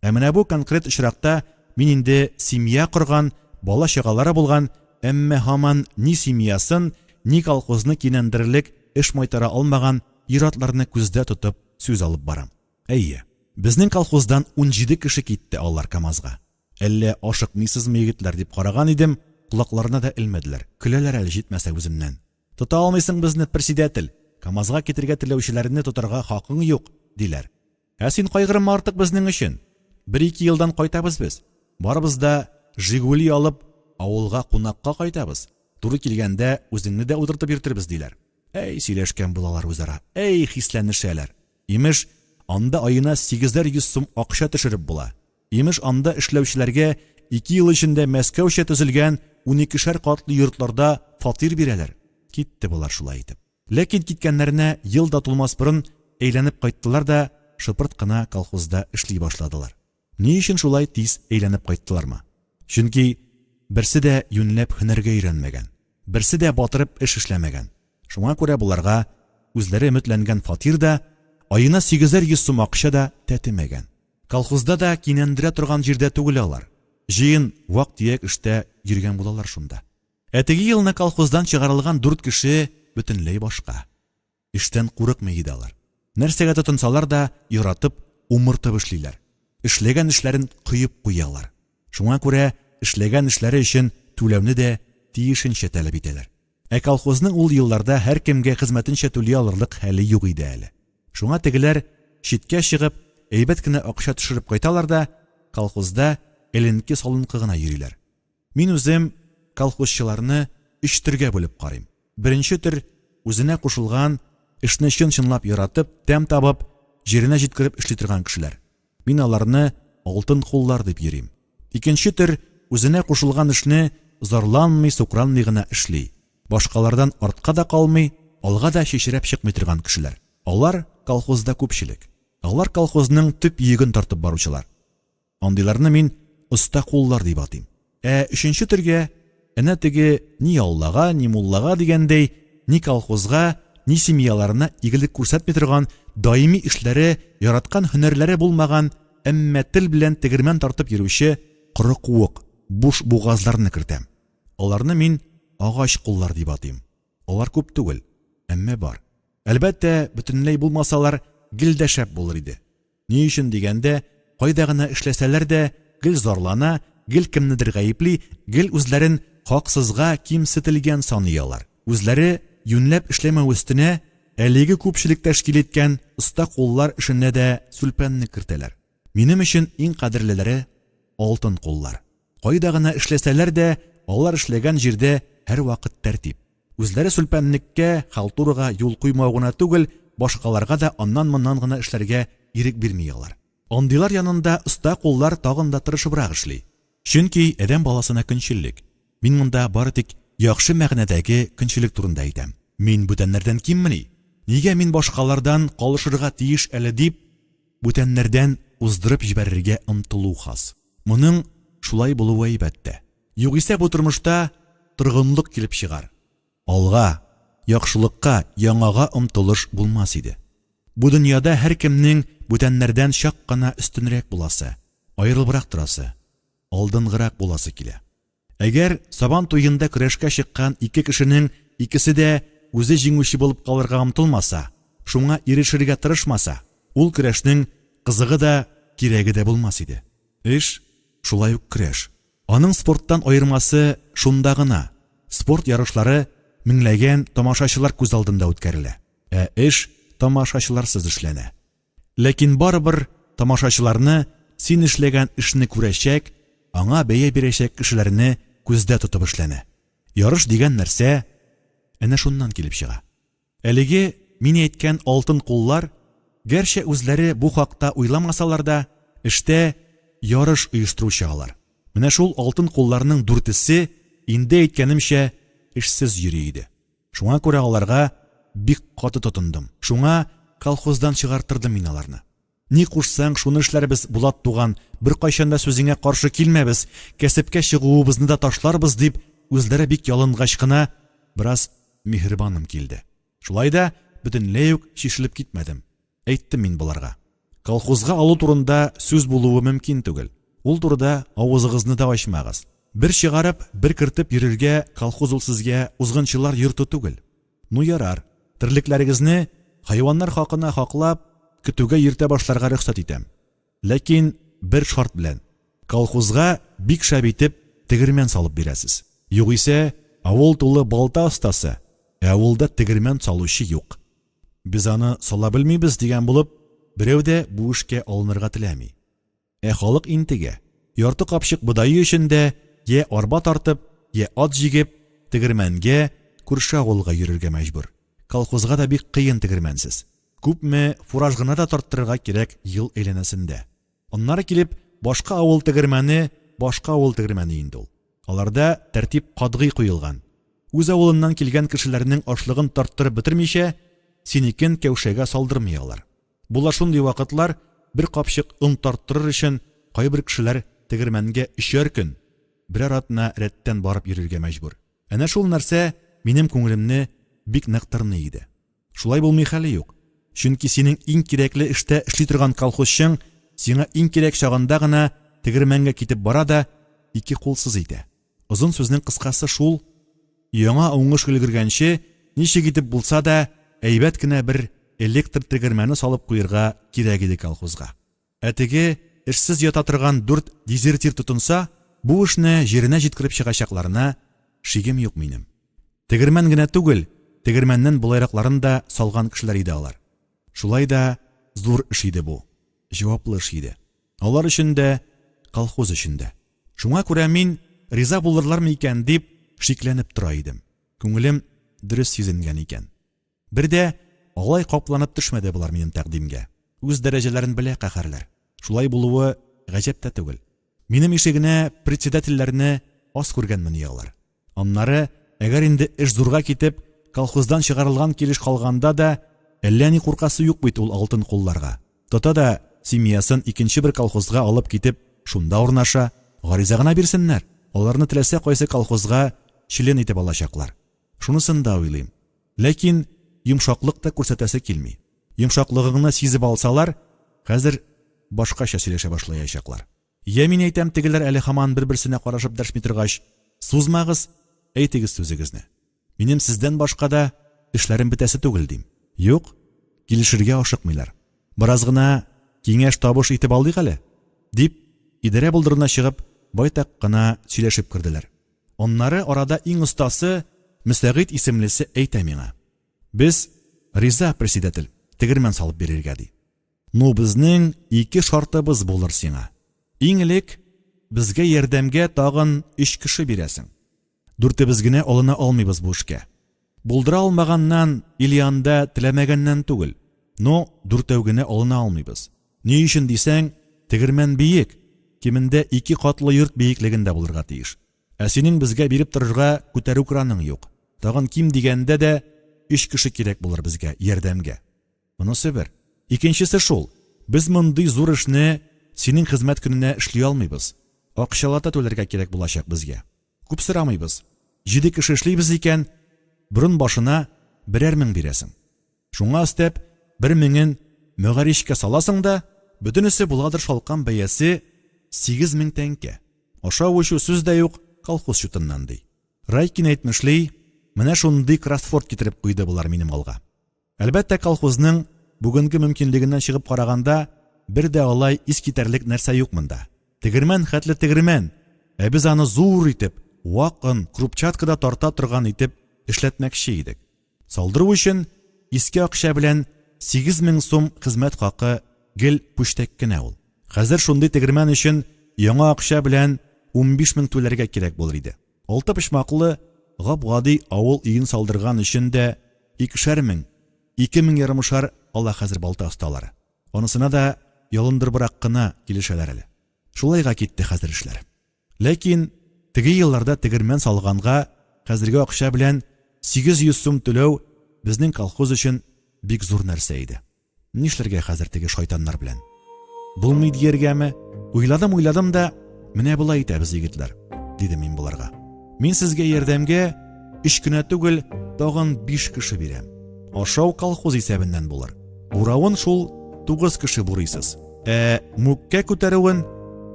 Speaker 1: Ә менә бу конкрет очракта мин инде семья корган, бала чагалары булган, әмма һаман ни семьясын, ни колхозны кинәндерлек эш майтара алмаган иратларны күздә тотып сүз алып барам. Әйе, безнең колхоздан 17 кеше китте алар КамАЗга. Әллә ашыкмыйсызмы егетләр дип караган идем, кулакларына да элмәделәр. Көләләр әле җитмәсә үземнән. Тота алмыйсың безне, председатель. КамАЗга китергә теләүчеләрне тотарга хакың юк, диләр. Ә син кайгырма артык безнең өчен. 1-2 елдан кайтабыз без. Барыбыз да Жигули алып авылга кунакка кайтабыз. Туры килгәндә үзеңне дә утыртып йөртербез диләр. Әй, сөйләшкән булалар үзара. Әй, хисләнешәләр. Имеш, анда аена 800 сум акча төшереп була. Имеш, анда эшләүчеләргә 2 ел эчендә Мәскәүчә төзелгән 12шәр катлы йортларда фатир бирәләр. Китте булар шулай итеп. Ләкин киткәннәренә ел да тулмас борын әйләнеп кайттылар да шыпырт кына колхозда эшли башладылар. Ни өчен шулай тиз әйләнеп кайттылармы? Чөнки берсе дә юньләп һөнәргә өйрәнмәгән. Берсе дә батырып эш эшләмәгән. Шуңа күрә буларга үзләре өметләнгән фатир да, аена 800 сум акча да тәтемәгән. Колхозда да кинәндерә торган җирдә түгел алар. Җыен вак-төяк эштә йөргән булалар шунда. Әтеге елны колхоздан чыгарылган 4 кеше бөтенләй башка. Эштән курыкмый иде алар. Нәрсәгә тотынсалар да яратып, умыртып эшлиләр. Эшләгән эшләрен кыеп куялар. Шуңа күрә эшләгән эшләре өчен түләүне дә тиешенчә таләп итәләр. Ә колхозның ул елларда һәр кемгә хезмәтенчә түли алырлык хәле юк иде әле. Шуңа тегеләр читкә чыгып, әйбәт кенә акча төшереп кайталар да, колхозда эленке салынкы гына йөриләр. Мин үзем колхозчыларны 3 төргә бүлеп карыйм. Беренче төр үзенә кушылган, эшне чын-чынлап яратып, тәм табып, җиренә җиткереп эшли торган кешеләр. Мин аларны алтын куллар дип йөрим. Икенче төр үзенә кушылган эшне зарланмый, сукранмый гына эшли. Башкалардан артка да калмый, алга да чишереп чыкмый торган кешеләр. Алар колхозда күпчелек. Алар колхозның төп йөген тартып баручылар. Андыйларны мин оста куллар дип атыйм. Өченче төргә әнә теге ни Аллага, ни муллага дигәндәй, ни колхозга, ни семьяларына игелек күрсәтми торган, даими эшләре, яраткан һөнәрләре булмаган, әмма тел белән тегермән тартып йөрүче коры куык, буш бугазларны кертәм. Аларны мин агач куллар дип атыйм. Алар күп түгел, әмма бар. Әлбәттә, бөтенләй булмасалар, гел дә шәп булыр иде. Ни өчен дигәндә, кайда гына эшләсәләр дә, гел зарлана, гел кемнедер гаепли, гел үзләрен хаксызга кимсетелгән саныялар. Үзләре юньләп эшләмәү өстенә әлеге күпчелек тәшкил иткән оста куллар эшенә дә сүлпәнне кертәләр. Минем өчен иң кадерлеләре алтын куллар. Кайда гына эшләсәләр дә, алар эшләгән җирдә һәрвакыт тәртип. Үзләре сүлпәнлеккә, халтурага юл куймау гына түгел, башкаларга да аннан-моннан гына эшләргә ирек бирмиялар. Андыйлар янында оста куллар тагын да тырышыбрак эшли. Чөнки адәм баласына көнчеллек. Мин монда бары тик яхшы мәгънәдәге көнчеллек турында әйтәм. Мин бүтәннәрдән киммени? Нигә мин башкалардан калышырга тиеш әле дип, бүтәннәрдән уздырып җибәрергә омтылу хас. Моның шулай булуы әйбәттә. Югыйсә бу тормышта торгынлык килеп чыгар. Алга, яхшылыкка, яңага омтылыш булмас иде. Бу дөньяда һәркемнең бүтәннәрдән чак кына өстенрәк буласы, аерылбрак торасы, алдынгырак буласы килә. Әгәр сабан туенда көрәшкә чыккан ике кешенең икесе дә үзе җиңүче булып калырга омтылмаса, шуңа ирешергә тырышмаса, ул көрәшнең кызыгы да, кирәге дә булмас иде. Эш шулай ук көрәш. Аның спорттан аермасы шунда гына. Спорт ярышлары меңләгән тамашачылар күз алдында үткәрелә. Эш тамашачыларсыз эшләнә. Ләкин барыбер тамашачыларны син эшләгән эшне күрәчәк, аңа бәя бирәчәк кешеләрне күздә тотып эшләнә. Ярыш дигән нәрсә әнә шуннан килеп чыга. Әлеге мин әйткән алтын куллар, гәрчә үзләре бу хакта уйламасалар да, эштә ярыш оештыручы алар. Менә шул алтын кулларның дүртесе инде әйткәнемчә эшсез йөри иде. Шуңа күрә аларга бик каты тотындым. Шуңа колхоздан чыгартырдым мин аларны. Ни кушсаң, шуны эшләрбез, Булат туган, бер кайчан да сүзеңә каршы килмәбез, кәсепкә чыгуыбызны да ташларбыз дип, үзләре бик ялынгач кына бераз мехрибаным килде. Шулай да бөтенләй үк шишелеп китмәдем. Әйттем мин буларга. Колхозга алу турында сүз булуы мөмкин түгел. Ул турыда авызыгызны да ачмагыз. Бер чыгарып, бер кертеп йөрергә колхоз ул сезгә узгынчылар йорты түгел. Ну ярар, терлекләрегезне хайваннар хакына хаклап, көтүгә йөртә башларга рөхсәт итәм. Ләкин бер шарт белән. Колхозга бик шәп итеп тегермән салып бирәсез. Югыйсә, авыл тулы балта остасы, авылда тегермән салучы юк. Без аны сала белмибез дигән булып, берәү дә бу эшкә алынырга теләми. Халык интегә, ярты капчык бодайы өчендә я арба тартып, я ат җигеп, тегермәнгә, күрше авылга йөрергә мәҗбүр. Колхозга да бик кыен тегермәнсез. Күпме фураж гына да тарттырырга кирәк ел әйләнәсендә. Аннары килеп, башка авыл тегермәне инде ул. Аларда тәртип катгый куелган. Үз авылыннан килгән кешеләрнең ашлыгын тарттырып бетермичә, синекен кәүшәгә салдырмыйлар. Була шундый вакытлар, бер капчык ун тарттырыр өчен кайбер кешеләр тегермәнгә 3 көн, берәр атна рәттән барып йөрергә мәҗбүр. Әнә шул нәрсә минем күңелемне бик нык тырный иде. Шулай булмый хәле юк. Чөнки синең иң кирәкле эштә эшли торган колхозчың сиңа иң кирәк чагында гына тегермәнгә китеп бара да, ике кулсыз итә. Озын сүзнең кыскасы шул, яңа уңыш өлгергәнче, ничек итеп булса да, әйбәт кенә бер электр тегермәне салып куярга кирәк иде колхозга. Теге эшсез ята торган 4 дезертир тотынса, бу эшне җиренә җиткереп чыгачакларына шигем юк минем. Тегермән генә түгел, тегермәннән булайракларын да салган кешеләр иде алар. Шулай да зур эш иде бу. Җаваплы эш иде. Алар өчен дә, колхоз өчен дә. Шуңа күрә мин риза булырлармы икән дип шикләнеп тора идем. Күңелем дөрес сизенгән икән. Бер дә алай капланып төшмәде булар минем тәкъдимгә. Үз дәрәҗәләрен белә каһәрләр. Шулай булуы гаҗәп тә түгел. Минем ишегенә председательләрне аз күргәнмен ялар. Аннары, әгәр инде эш зурга китеп, колхоздан чыгарылган килеш калганда да, әллә ни куркасы юк бит ул алтын кулларга. Тота да семьясын икенче бер колхозга алып китеп, шунда урнаша, гариза гына бирсеннәр. Аларны теләсә кайсы колхозга член итеп алачаклар. Шунысын да уйлыйм. Ләкин йомшаклык та күрсәтәсе килми. Йомшаклыгыңны сизеп алсалар, хәзер башкача сөйләшә башлаячаклар. Я мин әйтәм, тегеләр әле һаман бер-берсенә карашып дәшми торгач, сузмагыз, әйтегез сүзегезне. Минем сездән башка да эшләрем бетәсе түгел дим. Юк, килешергә ашыкмыйлар. Бераз гына киңәш табыш итеп алдык әле, дип, идарә булдырына чыгып, байтак кына сөйләшеп керделәр. Оннары арада иң остасы Мөстәгыйть исемлесе әйтә миңа. Без риза председатель, тегермән салып бирергә ди. Ну безнең 2 шартыбыз булыр сиңа. Иң элек безгә ярдәмгә тагын 3 кеше бирәсең. 4 генә алына алмыйбыз бу эшкә. Булдыра алмаганнан, Ильянда теләмәгәннән түгел. Но 4 генә алына алмыйбыз. Ни өчен дисәң, тегермән биек, кимендә 2 катлы йорт биеклегендә булырга тиеш. Ә синең безгә биреп торырга күтәрү краның юк. Тагын ким дигәндә дә 3 кеше кирәк булыр безгә ярдәмгә. Монысы бер. Икенчесе шул. Без мондый зур эшне синең хезмәт көненә эшли алмыйбыз. Акчалата түләргә кирәк булачак безгә. Күп сорамыйбыз. 7 кеше эшлибез икән, борын башына 1000 бирәсең. Шуңа өстәп 1000-ен мөгаришкә саласың да, бөтенесе буладыр шалкан бәясе 8000 тәңкә. Ашау-эчү сүз дә юк, колхоз чутыннан ди. Райкин әйтмешли, менә шундый кроссфорд китереп куйды булар минем алга. Әлбәттә, колхозның бүгенге мөмкинлегеннән чыгып караганда, бер дә алай искитәрлек нәрсә юк монда. Тегермән хәтле тегермән, ә без аны зур итеп, вакын, крупчаткада тарта торган итеп эшләтмәкче идек. Салдыру өчен иске акча белән 8000 сум хезмәт хакы гел пүштәк кенә ул. Хәзер шундый тегермән өчен яңа акча белән 15000 түләргә кирәк булыр иде. 6 пишмаклы гап-гади авыл өен салдырган өчен дә 2000, 2500 ала хәзер балта осталары. Онысына да ялындырбырак кына килешәләр әле. Шулайга китте хәзер эшләр. Ләкин теге елларда тегермән салганга хәзерге акча белән 800 сум түләү безнең колхоз өчен бик зур нәрсә иде. Нишләргә хәзер теге шайтаннар белән? Булмый диергәме? Уйладым да, менә булай итәбез егетләр, дидем мин буларга. Мин сезгә ярдәмгә 3 кенә түгел, тагын 5 кеше бирәм. Ашау колхоз исәбеннән булыр. Буравын шул 9 кеше бурыйсыз. Мүккә күтәрүен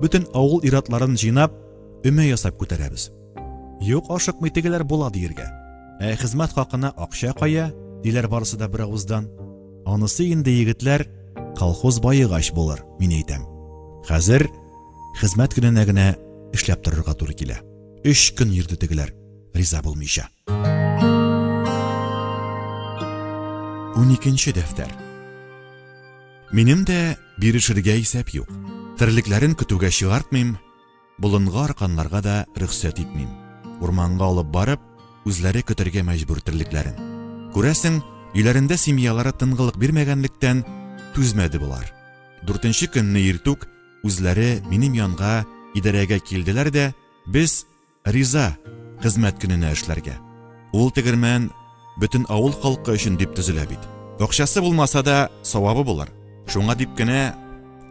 Speaker 1: бөтен авыл иратларын җыйнап, өмә ясап күтәрәбез. Юк, ашыкмый тегеләр була диергә. Хезмәт хакына акча кая, диләр барысы да бер авыздан. Анысы инде егетләр колхоз байыгач булыр, мин әйтәм. Хәзер хезмәт көненә генә эшләп торырга туры килә. 3 көн йөрде тегеләр, риза булмыйча. 12-нче дәфтәр. Минем дә бирешергә исәп юк. Тирлекләрен көтүгә чыгартмыйм, болынга арканларга да рөхсәт итмим. Урманга алып барып, үзләре көтәргә мәҗбүр тирлекләрен. Күрәсең, өйләрендә семьялары тынгылык бирмәгәнлектән түзмәде булар. 4-нче көнне иртүк үзләре минем янга идарәгә килделәр дә, без риза хезмәт көненә эшләргә. Ул тегермән бөтен авыл халкы өчен дип төзелә бит. Акчасы булмаса да савабы булыр. Шуңа дип кенә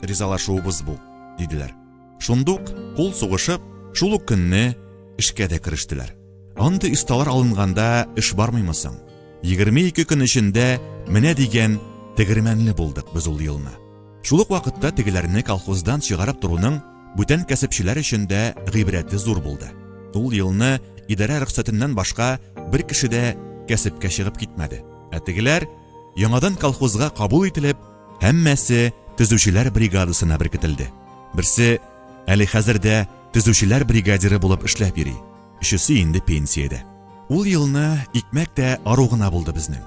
Speaker 1: ризалашуыбыз бу, диделәр. Шундук кул сугышып, шул ук көнне эшкә дә керештеләр. Анда исталар алынганда эш бармыймысың? 22 көн эчендә менә дигән тегермәнле булдык без ул елны. Шул ук вакытта тегеләрне колхоздан чыгарып торуның бүтән кәсепчеләр өчен дә гыйбрәте зур булды. Ул елны идарә рөхсәтеннән башка бер кеше дә кәсепкә чыгып китмәде. Тегеләр яңадан колхозга кабул ителеп, һәммәсе төзүчеләр бригадасына беркетелде. Берсе әле хәзердә төзүчеләр бригадиры булып эшләп йөри. Өчесе инде пенсиядә. Ул елны икмәк тә ару гына булды безнең.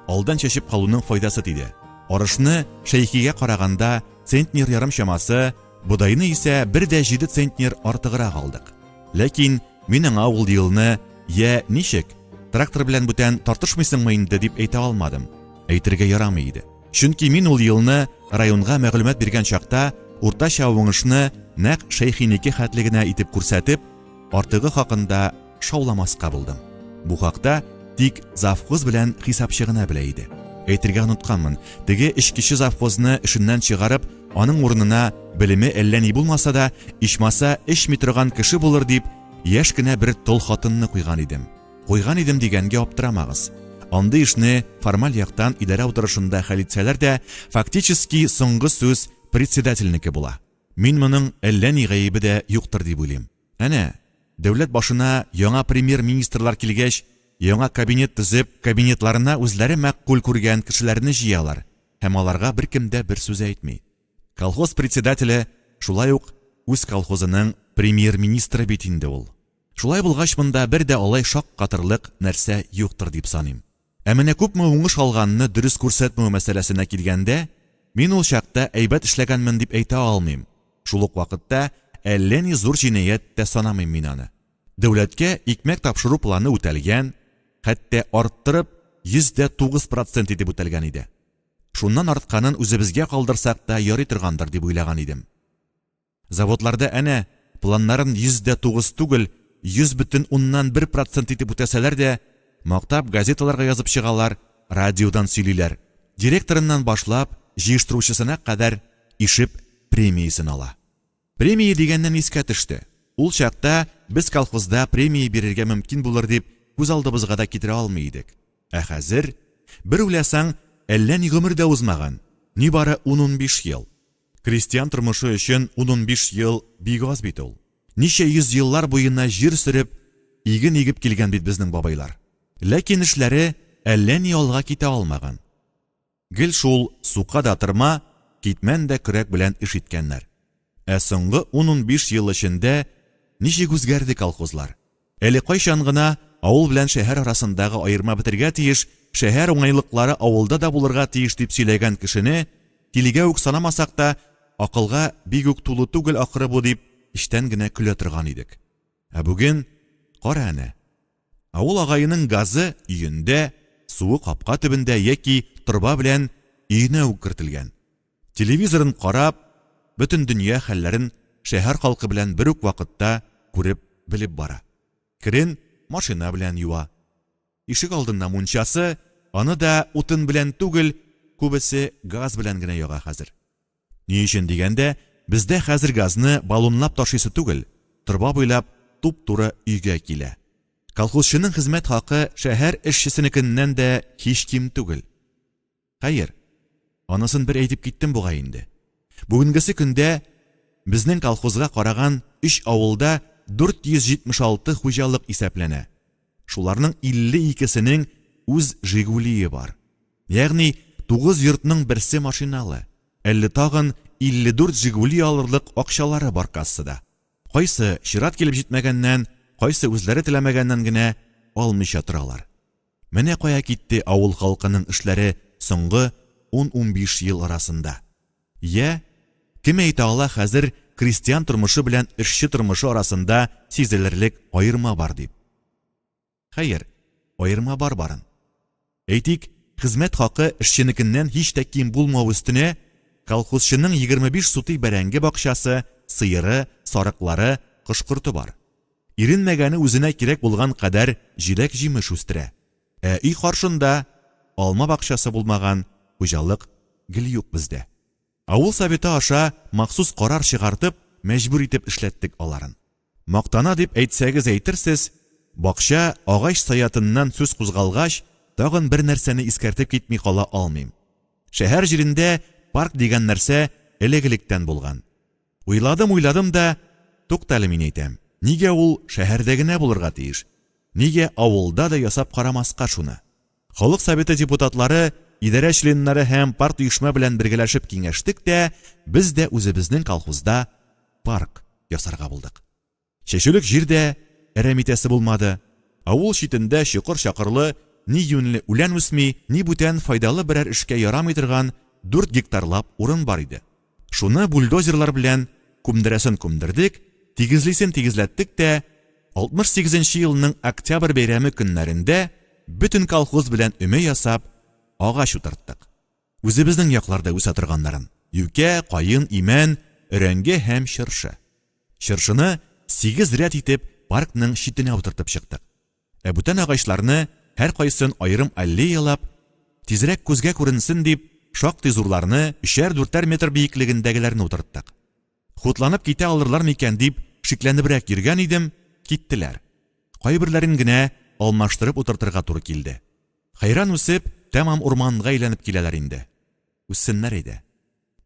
Speaker 1: Алдан чәчеп калуның файдасы тиде. Арышны шәйхигә караганда центнер ярым чамасы, будайны исә 1.7 центнер артыграк алдык. Ләкин минең ул елны я ничек трактор белән бүтән тартышмыйсыңмы инде дип әйтә алмадым. Әйтергә ярамый иде. Чөнки мин ул елны районга мәгълүмат биргән чакта уртача уңышны нәкъ шәйхинеке хәтлегенә итеп күрсәтеп, артыгы хакында шауламаска булдым. Бу хакта тик завхоз белән хисапчы гына белә иде. Әйтергә онытканмын, теге эшкече завхозны эшеннән чыгарып, аның урынына белеме әллә ни булмаса да, ичмаса эшми торган кеше булыр дип, яшь кенә бер тол хатынны куйган идем. Куйган идем дигәнгә аптырамагыз. Андый эшне формаль яктан идарә утырышында хәл итсәләр дә, фактически соңгы сүз председательнеке була. Мин моның әллә ни гаебе дә юктыр дип уйлыйм. Әнә, дәүләт башына яңа премьер-министрлар килгәч, яңа кабинет төзеп, кабинетларына үзләре мәкъкүл күргән кешеләрне җыялар, һәм аларга беркем дә бер сүз әйтми. Колхоз председателе шулай ук үз колхозының премьер-министры бит инде ул. Шулай булгач монда бер дә алай шаккатырлык нәрсә юктыр дип саныйм. Ә менә күпме уңыш алганны дөрес күрсәтмәү мәсьәләсенә килгәндә, мин ул чакта әйбәт эшләгәнмен дип әйтә алмыйм. Шул ук вакытта әллә ни зур җинаять тә санамыйм мин аны. Дәүләткә икмәк тапшыру планы үтәлгән, хәтта арттырып 109% итеп үтәлгән иде. Шуннан артканын үзебезгә калдырсак та ярый торгандыр дип уйлаган идем. Заводларда әнә планнарын 109 түгел, 100,1% итеп үтәсәләр дә, мактап газеталарга язып чыгалар, радиодан сөйлиләр. Директорыннан башлап, җыештыручысына кадәр ишеп премиясын ала. Премия дигәннән искә төште. Ул чакта без колхозда премия бирергә мөмкин булыр дип күз алдыбызга да китерә алмый идек. Ә хәзер бер уйласаң, әллә ни гомер дә узмаган. Ни бары 15 ел. Крестьян тормышы өчен 15 ел бик аз бит ул. Ничә йөз еллар буена җир сөреп, иген игеп килгән бит безнең бабайлар. Ләкин эшләре әллә ни алга китә алмаган. Гел шул сука да тырма, китмән дә көрәк белән эш иткәннәр. Ә соңгы 15 ел эчендә ничек үзгәрде колхозлар? Әле кайчан гына авыл белән шәһәр арасындагы аерма бетергә тиеш, шәһәр уңайлыклары авылда да булырга тиеш дип сөйләгән кешене тилегә үк санамасак та, акылга бик үк тулы түгел ахыры бу дип иштән генә көлә торган идек. Ә бүген кара әнә. Авыл агайының газы өендә, суы капка төбендә яки торба белән өенә үк кертелгән. Телевизорын карап, бөтен дөнья хәлләрен шәһәр халкы белән бер үк вакытта күреп белеп бара. Керен машина белән юа. Ишек алдында мунчасы, аны да утын белән түгел, күбесе газ белән генә яга хәзер. Ни өчен дигәндә, бездә хәзер газны баллонлап ташыйсы түгел, торба буйлап туп-туры өйгә килә. Колхозчының хезмәт хакы шәһәр эшчесенекеннән дә һич ким түгел. Хәер, анысын бер әйтеп киттем бугай инде. Бүгенгесе көндә безнең колхозга караган 3 авылда 476 хуҗалык исәпләнә. Шуларның 52сенең үз Жигулие бар. Ягъни 9 йортның берсе машиналы. 50 тагын 54 Жигули алырлык акчалары бар кассада. Кайсы чират килеп җитмәгәннән, кайсы үзләре теләмәгәннән генә алмыйча торалар. Менә кая китте авыл халкының эшләре соңгы 10-15 ел арасында. Я, кем әйтә ала хәзер крестьян тормышы белән эшче тормышы арасында сизелерлек аерма бар дип. Хәер, аерма бар барын. Әйтик, хезмәт хакы эшченекеннән һич тә ким булмау өстенә, колхозчының 25 сутый бәрәңге бакчасы, сыеры, сарыклары, кышкырты бар. Иренмәгәне үзенә кирәк булган кадәр җиләк җимеш үстерә. Ә өй каршында алма бакчасы булмаган хуҗалык гел юк бездә. Авыл советы аша махсус карар чыгартып, мәҗбүр итеп эшләттек аларын. Мактана дип әйтсәгез әйтерсез, бакча агач саятыннан сүз кузгалгач, тагын бер нәрсәне искәртеп китми кала алмыйм. Шәһәр җирендә парк дигән нәрсә элегелектән булган. Уйладым да, туктале мин әйтәм. Нигә ул шәһәрдә генә булырга тиеш? Нигә авылда да ясап карамаска шуны? Халык советы депутатлары, идарә членнары һәм парт оешма белән бергәләшеп киңәштек тә, без дә үзебезнең колхозда парк ясарга булдык. Чәчүлек җирдә әрәмитәсе булмады. Авыл читендә чокыр-чакырлы, ни юньле үлән үсми, ни бүтән файдалы берәр эшкә ярамый торган 4 гектарлап урын бар иде. Шуны бульдозерлар белән күмдерәсен күмдердек, тигезлисен тигезләттек тә, 68 елның октябрь бәйрәме көннәрендә бөтен колхоз белән өмә ясап, агач утырттык. Үзебезнең якларда үсә торганнарын. Юкә, кайын, имән, өрәңге һәм чыршы. Чыршыны 8 рәт итеп паркның читенә утыртып чыктык. Ә бүтән агачларны һәр кайсын аерым аллеялап, тизрәк күзгә күренсен дип, шактый зурларны 3-4 метр биеклегендәгеләрне утырттык. Хутланып китә алырлар микән дип шикләнебрәк йөргән идем, киттеләр. Кайберләрен генә алмаштырып утыртырга туры килде. Хайран үсеп, тәмам урманга әйләнеп киләләр инде. Үссеннәр иде.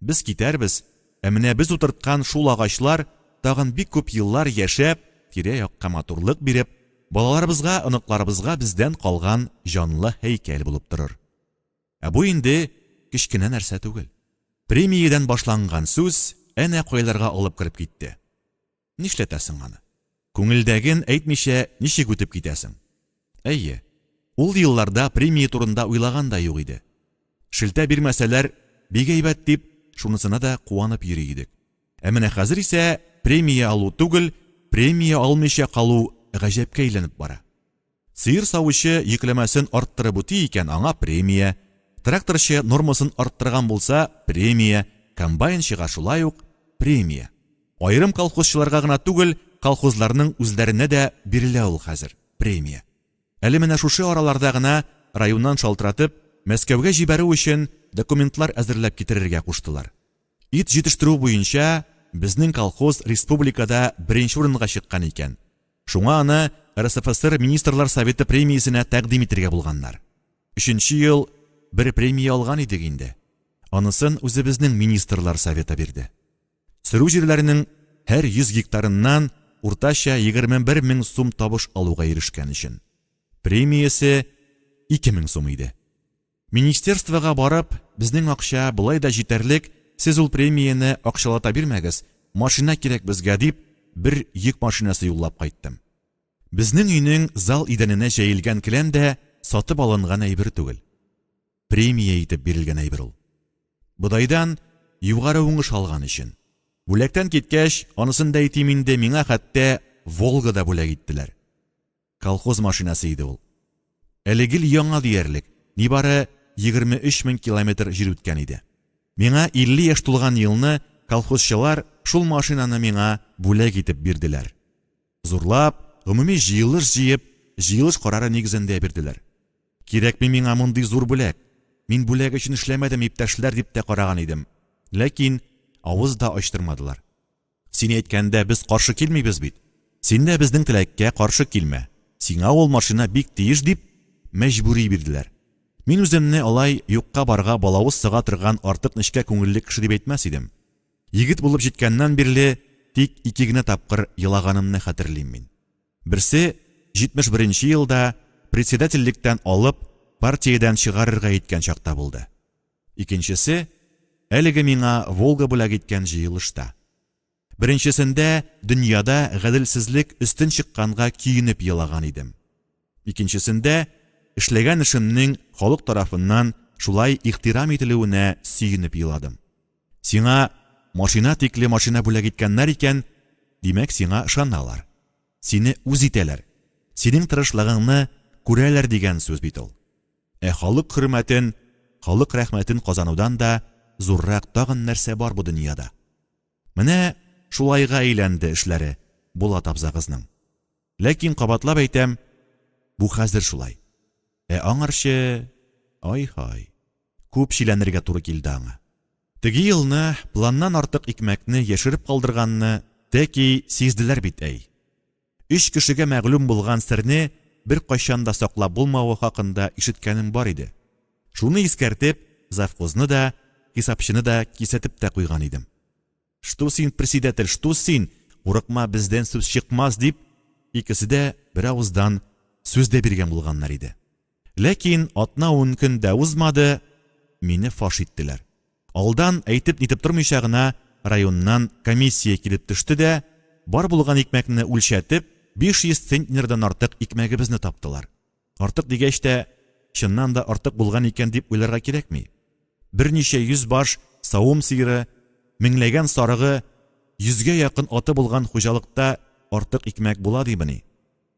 Speaker 1: Без китәрбез, ә менә без утырткан шул агачлар тагын бик күп еллар яшәп, тирә-якка матурлык биреп, балаларыбызга, оныкларыбызга бездән калган җанлы һәйкәл булып торыр. Ә бу инде кичкенә нәрсә түгел. Премиядан башланган сүз әнә кайларга алып кирип китте. Нишләтәсең аны? Күңелдәген әйтмичә ничек үтеп китәсең? Әйе, ул елларда премия турында уйлаган да юк иде. Шелтә бирмәсәләр, бик әйбәт дип, шунысына да куанып йөри идек. Ә менә хәзер исә премия алу түгел, премия алмыйча калу гаҗәпкә әйләнеп бара. Сыер савучы йөкләмәсен арттырып үти икән, аңа премия. Тракторчы нормасын арттырган булса, премия. Комбайнчыга шулай ук премия. Айрым колхозчыларга гына түгел, колхозларның үзләренә дә бирелә ул хәзер премия. Әле менә шушы араларда гына районнан шалтыратып, Мәскәүгә җибәрү өчен документлар әзерләп китерергә куштылар. Ит җитештерү буенча безнең колхоз республикада беренче урынга чыккан икән. Шуңа аны РСФСР Министрлар Советы премиясенә тәкъдим итәргә булганнар. 3нче ел бер премия алган идек инде. Анысын үзебезнең Министрлар Советы бирде. Сөрү җирләренең һәр 100 гектарыннан уртача 21 мең сум табыш алуга ирешкән өчен. Премиясе 2000 сум иде. Министерствога барып, безнең акча булай да җитәрлек, сез ул премияне акчалата бирмәгез, машина кирәк безгә дип, бер йөк машинасы юллап кайттым. Безнең өйнең зал идәненә җәелгән келәм дә сатып алынган әйбер түгел. Премия итеп бирелгән әйбер ул. Будайдан югары уңыш алган өчен. Бүләктән киткәч, анысын да әйтим инде, миңа хәтта Волгада бүләк иттеләр. Колхоз машинасы иде ул. Әлегел яңа диярлек, нибары 23 мең километр җир үткән иде. Миңа 50 яшь тулган елны колхозчылар шул машинаны миңа бүләк итеп бирделәр. Зурлап, гомуми җыелыш җыеп, җыелыш карары нигезендә бирделәр. Кирәкми миңа мондый зур бүләк. Мин бүләк өчен эшләмәдем, иптәшләр дип тә караган идем. Ләкин авыз да ачтырмадылар. Син әйткәндә без каршы килмибез бит. Син дә безнең теләккә каршы килмә. Сиңа ул машина бик тиеш дип мәҗбүри бирделәр. Мин үземне алай юкка барга балавыз сыга торган артык нечкә күңелле кеше дип әйтмәс идем. Егет булып җиткәннән бирле тик 2 генә тапкыр елаганымны хәтерлим мин. Берсе 71нче елда председательлектән алып партиядан чыгарырга иткән чакта булды. Икенчесе әлеге миңа Волга бүләк иткән җыелышта. Беренчесендә дөньяда гаделсезлек өстен чыкканга киенеп елаган идем. Икенчесендә эшләгән эшемнең халык тарафыннан шулай ихтирам ителүенә сөенеп еладым. Сиңа машина тикле машина бүләк иткәннәр икән, димәк сиңа ышаналар. Сине үз итәләр. Синең тырышлыгыңны күрәләр дигән сүз бит ул. Халык хөрмәтен, халык рәхмәтен казанудан да зуррак тагын нәрсә бар бу дөньяда. Менә шулайга әйләнде эшләре Булат абзагызның. Ләкин кабатлап әйтәм, бу хәзер шулай. Аңарчы, ай-һай, күп шиләнергә туры килде аңа. Теге елны планнан артык икмәкне яшереп калдырганны тәки сизделәр бит әй. 3 кешегә мәгълүм булган серне бер кайчан да саклап булмавы хакында ишеткәнем бар иде. Шуны искәртеп, завхозны да, хисапчыны да кисәтеп тә куйган идем. Что син, председатель, что син? Урыкма, бездән сүз чыкмас дип, икесе дә бер авыздан сүз дә биргән булганнар иде. Ләкин атна-10 көн дә узмады, мине фаш иттеләр. Алдан әйтеп нитеп тормыйча гына районнан комиссия килеп төште дә, бар булган икмәкне үлчәтеп, 500 центнердан артык икмәгебезне таптылар. Артык дигәч тә, чыннан да артык булган икән дип уйларга кирәкми. Берничә 100 баш савым сыйры, меңләгән сарыгы, 100гә якын аты булган хуҗалыкта артык икмәк була дибени.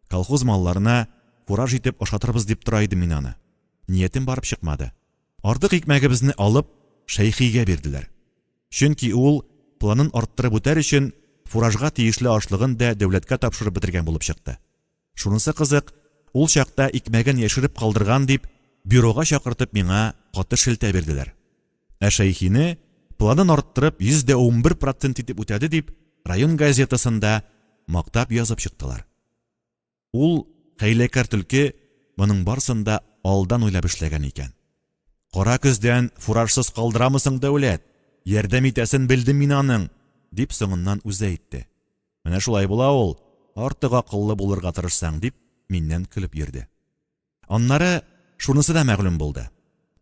Speaker 1: Колхоз малларына фураж итеп ашатырбыз дип тора идем мин аны. Ниятем барып чыкмады. Артык икмәгебезне алып шәйхигә бирделәр. Чөнки ул планын арттырып үтәр өчен фуражга тиешле ашлыгын да дәүләткә тапшырып бетергән булып чыкты. Шунысы кызык, ул чакта икмәген яшереп калдырган дип бюрога чакыртып миңа каты шелтә бирделәр. Шәйхине планын арттырып 111% итеп үтәде дип район газетасында мактап язып чыктылар. Ул хәйләкәр төлке моның барсында алдан уйлап эшләгән икән. Кара көздән фуражсыз калдырамысың дәүләт? Ярдәм итәсен белдем мин аның, дип соңыннан үзе әйтте. Менә шулай була ул, артык акыллы булырга тырышсаң дип миннән көлеп йөрде. Аннары шунысы да мәгълүм булды.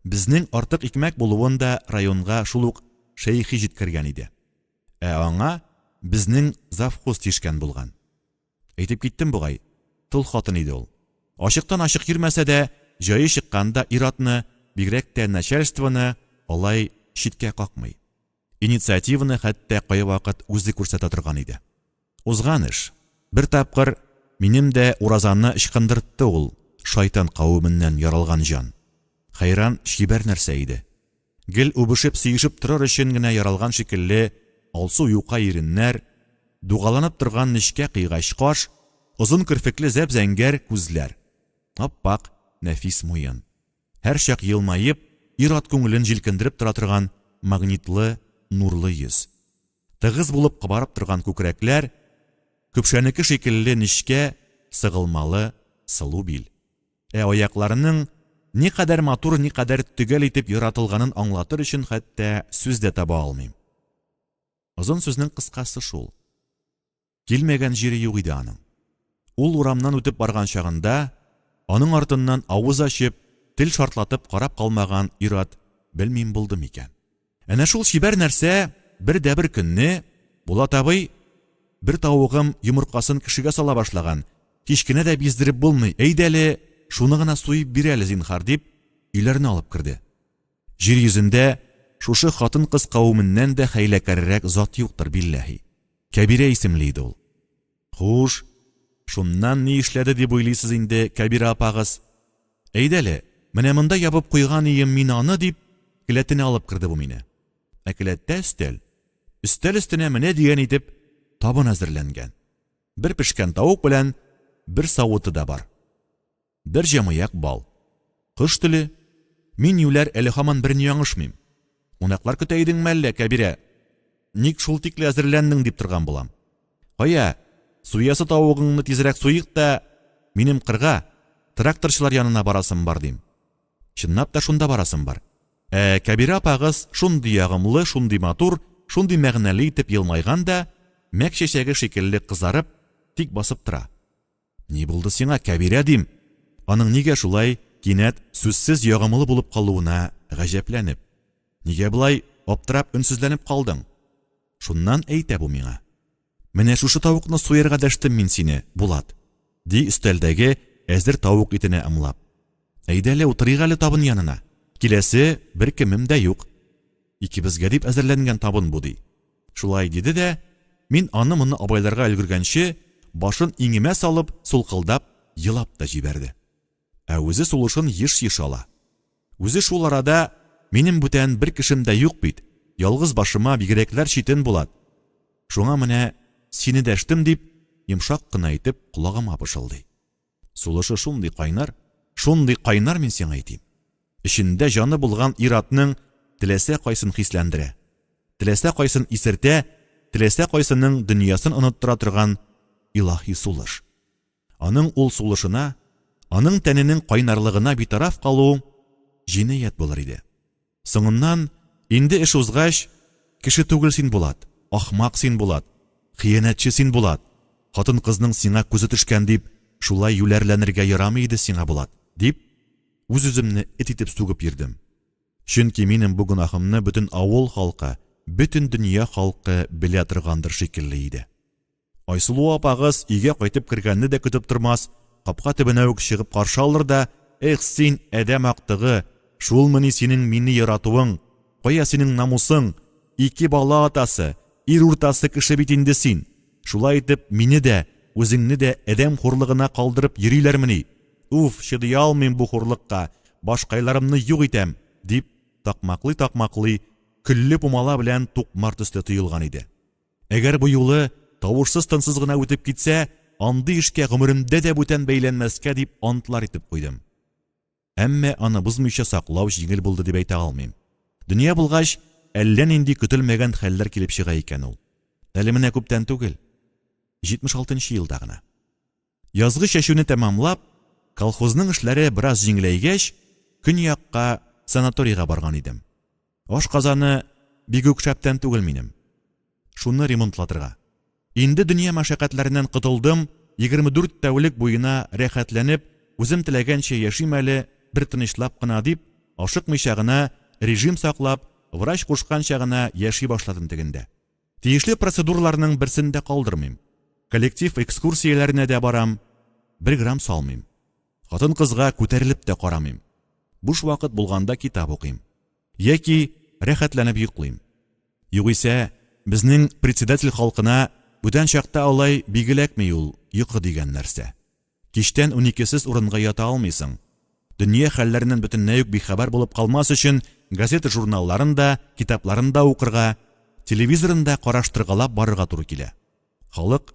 Speaker 1: Безнең артык икмәк булуын да районга шул ук шәйхи җиткергән иде. Аңа безнең завхоз тишкән булган. Әйтеп киттем бугай, тол хатын иде ул. Ачыктан-ачык йөрмәсә дә, җае чыкканда ир-атны, бигрәк тә начальствоны алай читкә какмый. Инициативаны хәтта кая вакыт үзе күрсәтә торган иде. Узган эш. Бер тапкыр минем дә уразанны ычкындыртты ул, шайтан кавымыннан яралган җан. Хайран шибәр нәрсә иде. Гел үбешеп, сөешеп торыр өчен генә яралган шикелле, алсу юка иреннәр, дугаланып торган нечкә кыйгач каш, озын кирпекле зәп-зәңгәр күзләр, аппак, нәфис муен. Һәр чак елмаеп, ир-ат күңелен җилкендереп тора торган магнитлы, нурлы йөз. Тыгыз булып кыбарып торган күкрәкләр, көпшәнеке шикелле нечкә, сыгылмалы, сылу бил. Аякларының никадәр матур, никадәр төгәл итеп яратылганын аңлатыр өчен хәтта сүз дә таба алмыйм. Озын сүзнең кыскасы шул. Килмәгән җире юк иде аның. Ул урамнан үтеп барган чагында, аның артыннан авыз ачып, тел шартлатып карап калмаган ир-ат белмим булды микән. Әнә шул чибәр нәрсә бер көнне Булат абый, бер тавыгым йомыркасын кешегә сала башлаган. Кичкенә дә биздереп булмый, әйдәле, шуны гына суеп бирәле зинһар дип, өйләренә алып керде. Җир йөзендә шушы хатын-кыз кавымыннан да хәйләкәррәк зат юктыр билләһи. Кәбирә исемле иде ул. Хуш, шуннан ни эшләде дип уйлыйсыз инде, Кәбирә апагыз? Әйдәле, менә монда ябып куйган ием мин аны дип, келәтенә алып керде бу мине. Келәттә өстәл. Өстәл өстенә менә дигән итеп табын әзерләнгән. Бер пешкән тавык белән бер савыты да бар. Бер җамыяк бал. Кыш теле. Мин юләр әле һаман берни яңышмыйм. Унаклар көтә идеңме әллә, Кәбирә? Ник шул тикле әзерләндең дип торган булам. Кая, суясы тавыгыңны тизрәк суйык та, минем кырга, тракторчылар янына барасым бар дим. Чынлап та шунда барасым бар. Кәбирә апагыз шундый ягымлы, шундый матур, шундый мәгънәле итеп елмайган да, мәк чәчәге шикелле кызарып, тик басып тора. Ни булды сиңа, Кәбирә дим? Аның нигә шулай кинәт сүзсез ягымлы булып калуына гаҗәпләнеп, нигә булай аптырап өнсезләнеп калдың? Шуннан әйтә бу миңа. Менә шушы тавыкны суярга дәштем мин сине, Булат, ди өстәлдәге әзер тавык итенә ымлап. Әйдәле, утырыйк әле табын янына. Киләсе бер кемем дә юк. Икебезгә дип әзерләнгән табын бу ди. Шулай диде дә, мин аны-моны абайларга өлгергәнче, башын иңемә салып, сулкылдап, елап та җибәрде. Үзе сулышын еш-еш ала. Үзе шул арада минем бүтән бер кешем дә юк бит. Ялгыз башыма бигрәкләр читен булат. Шуңа менә сине дәштем дип, йомшак кына әйтеп колагыма пышылдый. Сулышы шундый кайнар мин сиңа әйтим. Эчендә җаны булган ир-атның теләсә кайсын хисләндерә, теләсә кайсын исертә, теләсә кайсының дөньясын оныттыра торган илаһи сулыш. Аның ул сулышына, аның тәненең кайнарлыгына битараф калу җинаят булыр иде. Соңыннан инде эш узгач, кеше түгел син Булат, ахмак син Булат, хыянәтче син Булат, хатын-кызның сиңа күзе төшкән дип, шулай юләрләнергә ярамый иде сиңа Булат, дип үз-үземне эт итеп сугып йөрдем. Чөнки минем бу гынахымны бөтен авыл халкы, бөтен дөнья халкы белә торгандыр шикелле иде. Айсылу апагыз өйгә кайтып кергәнне дә көтеп тормас, капка төбенә үк чыгып каршы алыр да, "Эх син, әдәм актыгы, шулмыни синең мине яратуың, кая синең намусың, ике бала атасы, ир уртасы кеше бит инде син. Шулай итеп мине дә, үзеңне дә әдәм хурлыгына калдырып йөриләрмени? Уф, чыдый алмыйм бу хурлыкка, башкайларымны юк итәм", дип такмаклый, көлле пумала белән тукмар төсле тоелган иде. Әгәр бу юлы тавышсыз тынсыз гына үтеп китсә, андый эшкә гомеремдә дә бүтән бәйләнмәскә дип антлар итеп куйдым. Әмма аны бузмыйча саклау җиңел булды дип әйтә алмыйм. Дөнья булгач, әллә нинди көтелмәгән хәлләр килеп чыга икән ул. Әле менә күптән түгел, 76-нчы елда гына. Язгы чәчүне тәмамлап, колхозның эшләре бераз җиңеләйгәч, көньякка санаторийга барган идем. Ашказаны бик үк шәптән түгел минем. Шуны ремонтлатырга. Инде дөнья мәшәкатьләреннән кытылдым, 24 тәүлек буена рәхәтләнеп, үзем теләгәнчә яшим әле, бер тынычлап кына дип, ашыкмыйча гына, режим саклап, врач кушканча гына яши башладым тегендә. Тиешле процедураларның берсен дә калдырмыйм. коллектив экскурсияләренә дә барам, 1 грамм салмыйм. Хатын-кызга күтәрелеп тә карамыйм. Буш вакыт булганда китап укыйм. Яки рәхәтләнеп йоклыйм. Югыйсә, безнең председатель халкына бүтән чакта алай бигеләкми ул йокы дигән нәрсә. Киштән 12сез урынга ята алмыйсың. Дөнья хәлләреннән бөтенләй үк бихәбәр булып калмас өчен газета журналларында, китапларында укырга, телевизорында караштыргалап барырга туры килә. Халык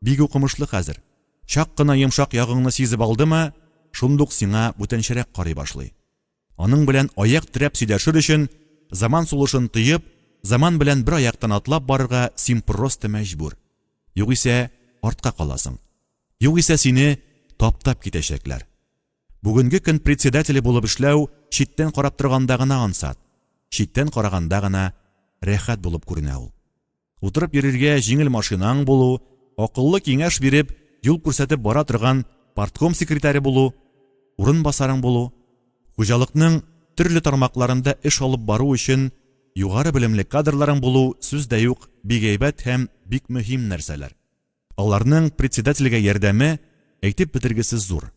Speaker 1: бик укымышлы хәзер. Чак кына йомшак ягыңны сизеп алдымы, шундук сиңа бүтәнчәрәк карый башлый. Аның белән аяк терәп сөйләшер өчен заман сулышын тыеп, заман белән бер аяктан атлап барырга син просто мәҗбүр. Югыйсә артка каласың. Югыйсә сине таптап китәчәкләр. Бүгенге көн председателе булып эшләү читтән карап торганда гына ансат. Читтән караганда гына рәхәт булып күренә ул. Утырып йөрергә җиңел машинаң булу, акыллы киңәш биреп, юл күрсәтеп бара торган партком секретаре булу, урын басарың булу, хуҗалыкның төрле тармакларында эш алып бару өчен югары белемле кадрларың булу сүз дә юк, бик әйбәт һәм бик мөһим нәрсәләр. Аларның председательгә ярдәме әйтеп бетергесез зур.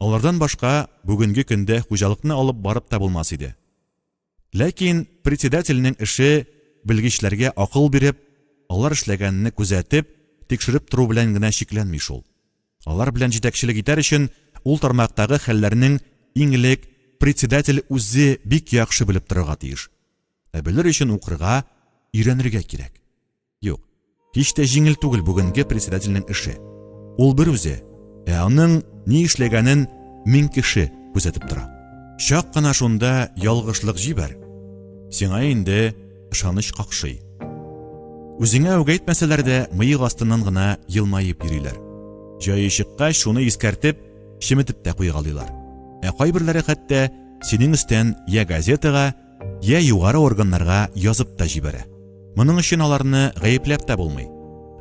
Speaker 1: Алардан башка бүгенге көндә хуҗалыкны алып барып та булмас иде. Ләкин председательнең эше белгечләргә акыл биреп, алар эшләгәнне күзәтеп, тикшереп тору белән генә чикләнми шул. Алар белән җитәкчелек итәр өчен ул тармактагы хәлләрнең иң элек председатель үзе бик яхшы белеп торырга тиеш. Белер өчен укырга, өйрәнергә кирәк. Юк, һич тә җиңел түгел бүгенге председательнең эше. Ул бер үзе, аның ни эшләгәнен 1000 кеше күзәтеп тора. Чак кына шунда ялгышлык җибәр. Сиңа инде ышаныч какшый. Үзеңә үк әйтмәсәләр дә мыек астыннан гына елмаеп йөриләр. Җае чыккач шуны искәртеп, шиметеп тә куйгалыйлар. Кайберләре хәтта синең өстән я газетага, я югары органнарга язып та җибәрә. Моның өчен аларны гаепләп тә булмый.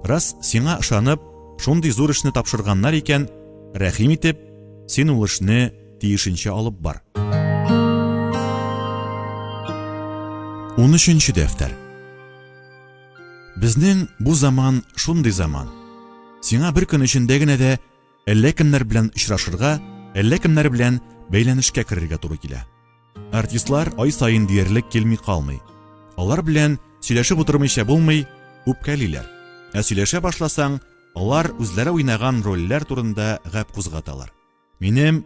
Speaker 1: Раз сиңа ышанып, шундый зур эшне тапшырганнар икән, рәхим итеп, син ул эшне тиешенчә алып бар. 13нче дәфтәр. Безнең бу заман шундый заман. Сиңа бер көн эчендә генә дә әллә кемнәр белән очрашырга, әллә кемнәр белән бәйләнешкә керергә туры килә. Артистлар ай сайын диярлек килми калмый. Алар белән сөйләшеп утырмыйча булмый, үпкәлиләр. Сөйләшә башласаң, алар үзләре уйнаган рольләр турында гәп кузгаталар. Минем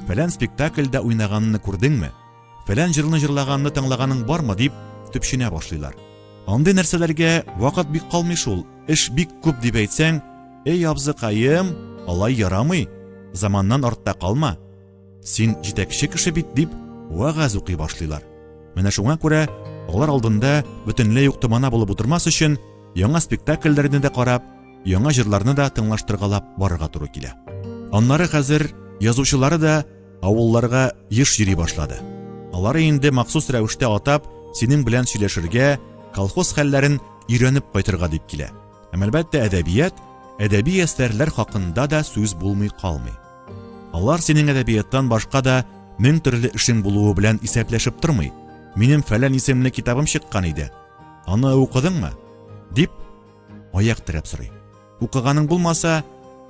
Speaker 1: фәлән спектакльдә уйнаганны күрдеңме? Фәлән җырны җырлаганны тыңлаганың бармы дип төпшенә башлыйлар. Андый нәрсәләргә вакыт бик калмый шул. Эш бик күп дип әйтсәң, эй абзыкаем, алай ярамый. Заманнан артта калма. Син җитәкче кеше бит дип вагаз укый башлыйлар. Менә шуңа күрә алар алдында бөтенләй юк томана булып утырмас өчен яңа спектакльләрне дә карап, яңа җырларны да тыңлаштыргалап барырга туры килә. Аннары хәзер язучылары да авылларга еш йөри башлады. Алар инде махсус рәвештә атап, синең белән сөйләшергә, колхоз хәлләрен өйрәнеп кайтырга дип килә. Әлбәттә әдәбият, әдәби әсәрләр хакында да сүз булмый калмый. Алар синең әдәбияттан башка да 1000 төрле эшең булуы белән исәпләшеп тормый. Минем фәлән исемле китабым чыккан иде. Аны укыдыңмы? Дип аяк терәп сорый. Укыганың булмаса,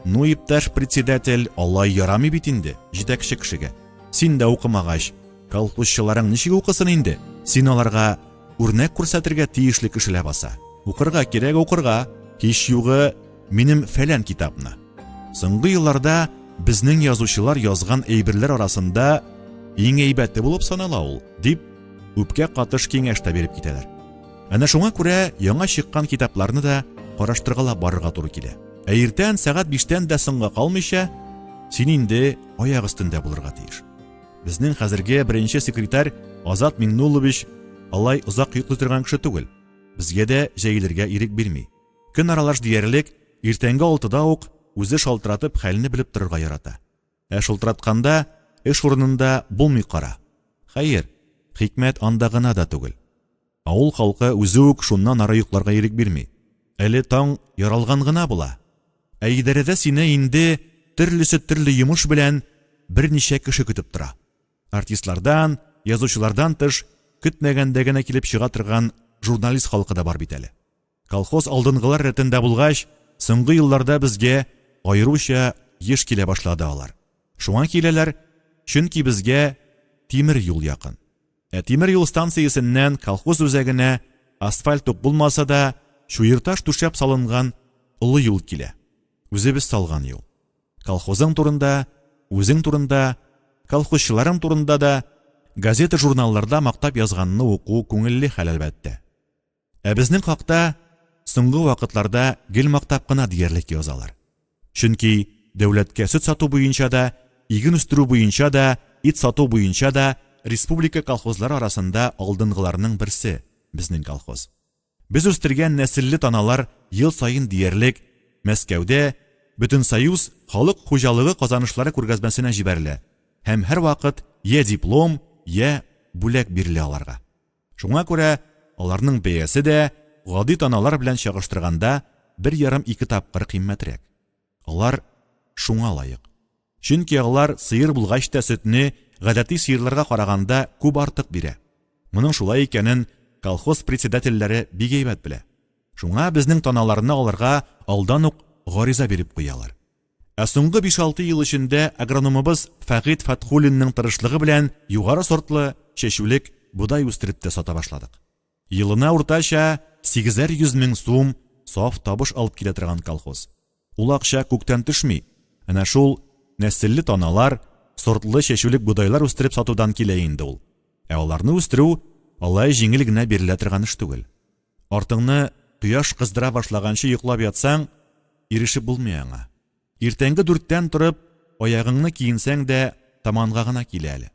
Speaker 1: ну иптәш председатель, алай ярамый бит инде җитәкче кешегә. Син дә укымагач, колхозчыларың ничек укысын инде? Син аларга үрнәк күрсәтергә тиешле кешеләр баса. Укырга кирәк укырга, һич югы минем фәлән китапны. Соңгы елларда безнең язучылар язган әйберләр арасында иң әйбәте булып санала ул, дип үпкә катыш киңәш тә биреп китәләр. Әнә шуңа күрә яңа чыккан китапларны да караштыргалап барырга туры килә. Иртән сәгать 5тән дә соңга калмыйча, син инде аяк өстендә булырга тиеш. Безнең хәзерге беренче секретарь Азат Миңнуллович алай озак йоклый торган кеше түгел. Безгә дә җәйләргә ирек бирми. Көн аралаш диярлек иртәнге 6да ук үзе шалтыратып хәлне белеп торырга ярата. Шалтыратканда эш урынында булмый кара. Хәер, хикмәт анда гына да түгел. Авыл халкы үзе үк шуннан ары йокларга ирек бирми. Әле таң яралган гына була. Идәрәдә сине инде төрлесе төрле йомыш белән берничә кеше көтеп тора. Артистлардан, язучылардан тыш көтмәгәндә генә килеп чыга торган журналист халкы да бар бит әле. Колхоз алдынгылар рәтендә булгач, соңгы елларда безгә аеруча еш килә башлады алар. Шуңа киләләр, чөнки безгә тимер юл якын. Тимер юл станциясеннән колхоз үзәгенә асфальт ук булмаса да, чуерташ түшәп салынган олы юл килә. Үзебез салган юл. Колхозың турында, үзең турында, колхозчыларың турында да газета журналларда мактап язганны уку күңелле хәл әлбәттә. Безнең хакта соңгы вакытларда гел мактап кына диярлек язалар. Чөнки дәүләткә сөт сату буенча да, иген үстерү буенча да, ит сату буенча да республика колхозлары арасында алдынгыларның берсе безнең колхоз. Без үстергән нәселле таналар ел сайын диярлек Мәскәүдә Бөтен Союз халык хуҗалыгы казанышлары күргәзмәсенә җибәрелә һәм һәр вакыт я диплом, я бүләк бирелә аларга. Шуңа күрә аларның бәясе дә гади таналар белән чагыштырганда 1,5-2 тапкыр кыйммәтрәк. Алар шуңа лаек. Чөнки алар сыер булгач та сөтне гадәти сыерларга караганда күп артык бирә. Моның шулай икәнен колхоз председательләре бик әйбәт белә. Шуңа безнең таналарны аларга алдан ук гариза биреп куялар. Соңгы 5-6 ел эчендә агрономыбыз Фәгыйть Фәтхуллинның тырышлыгы белән югары сортлы чәчүлек будай үстереп тә сата башладык. Елына уртача 800 мең сум саф табыш алып килә торган колхоз. Ул акча күктән төшми. Әнә шул нәселле таналар, сортлы чәчүлек будайлар үстереп сатудан килә инде ул. Аларны үстерү алай җиңел генә бирелә торган эш түгел. Артыңны кояш кыздыра башлаганчы йоклап ятсаң, ирешеп булмый аңа. Иртәнге 4-тән торып, аягыңны киенсәң дә таманга гына килә әле.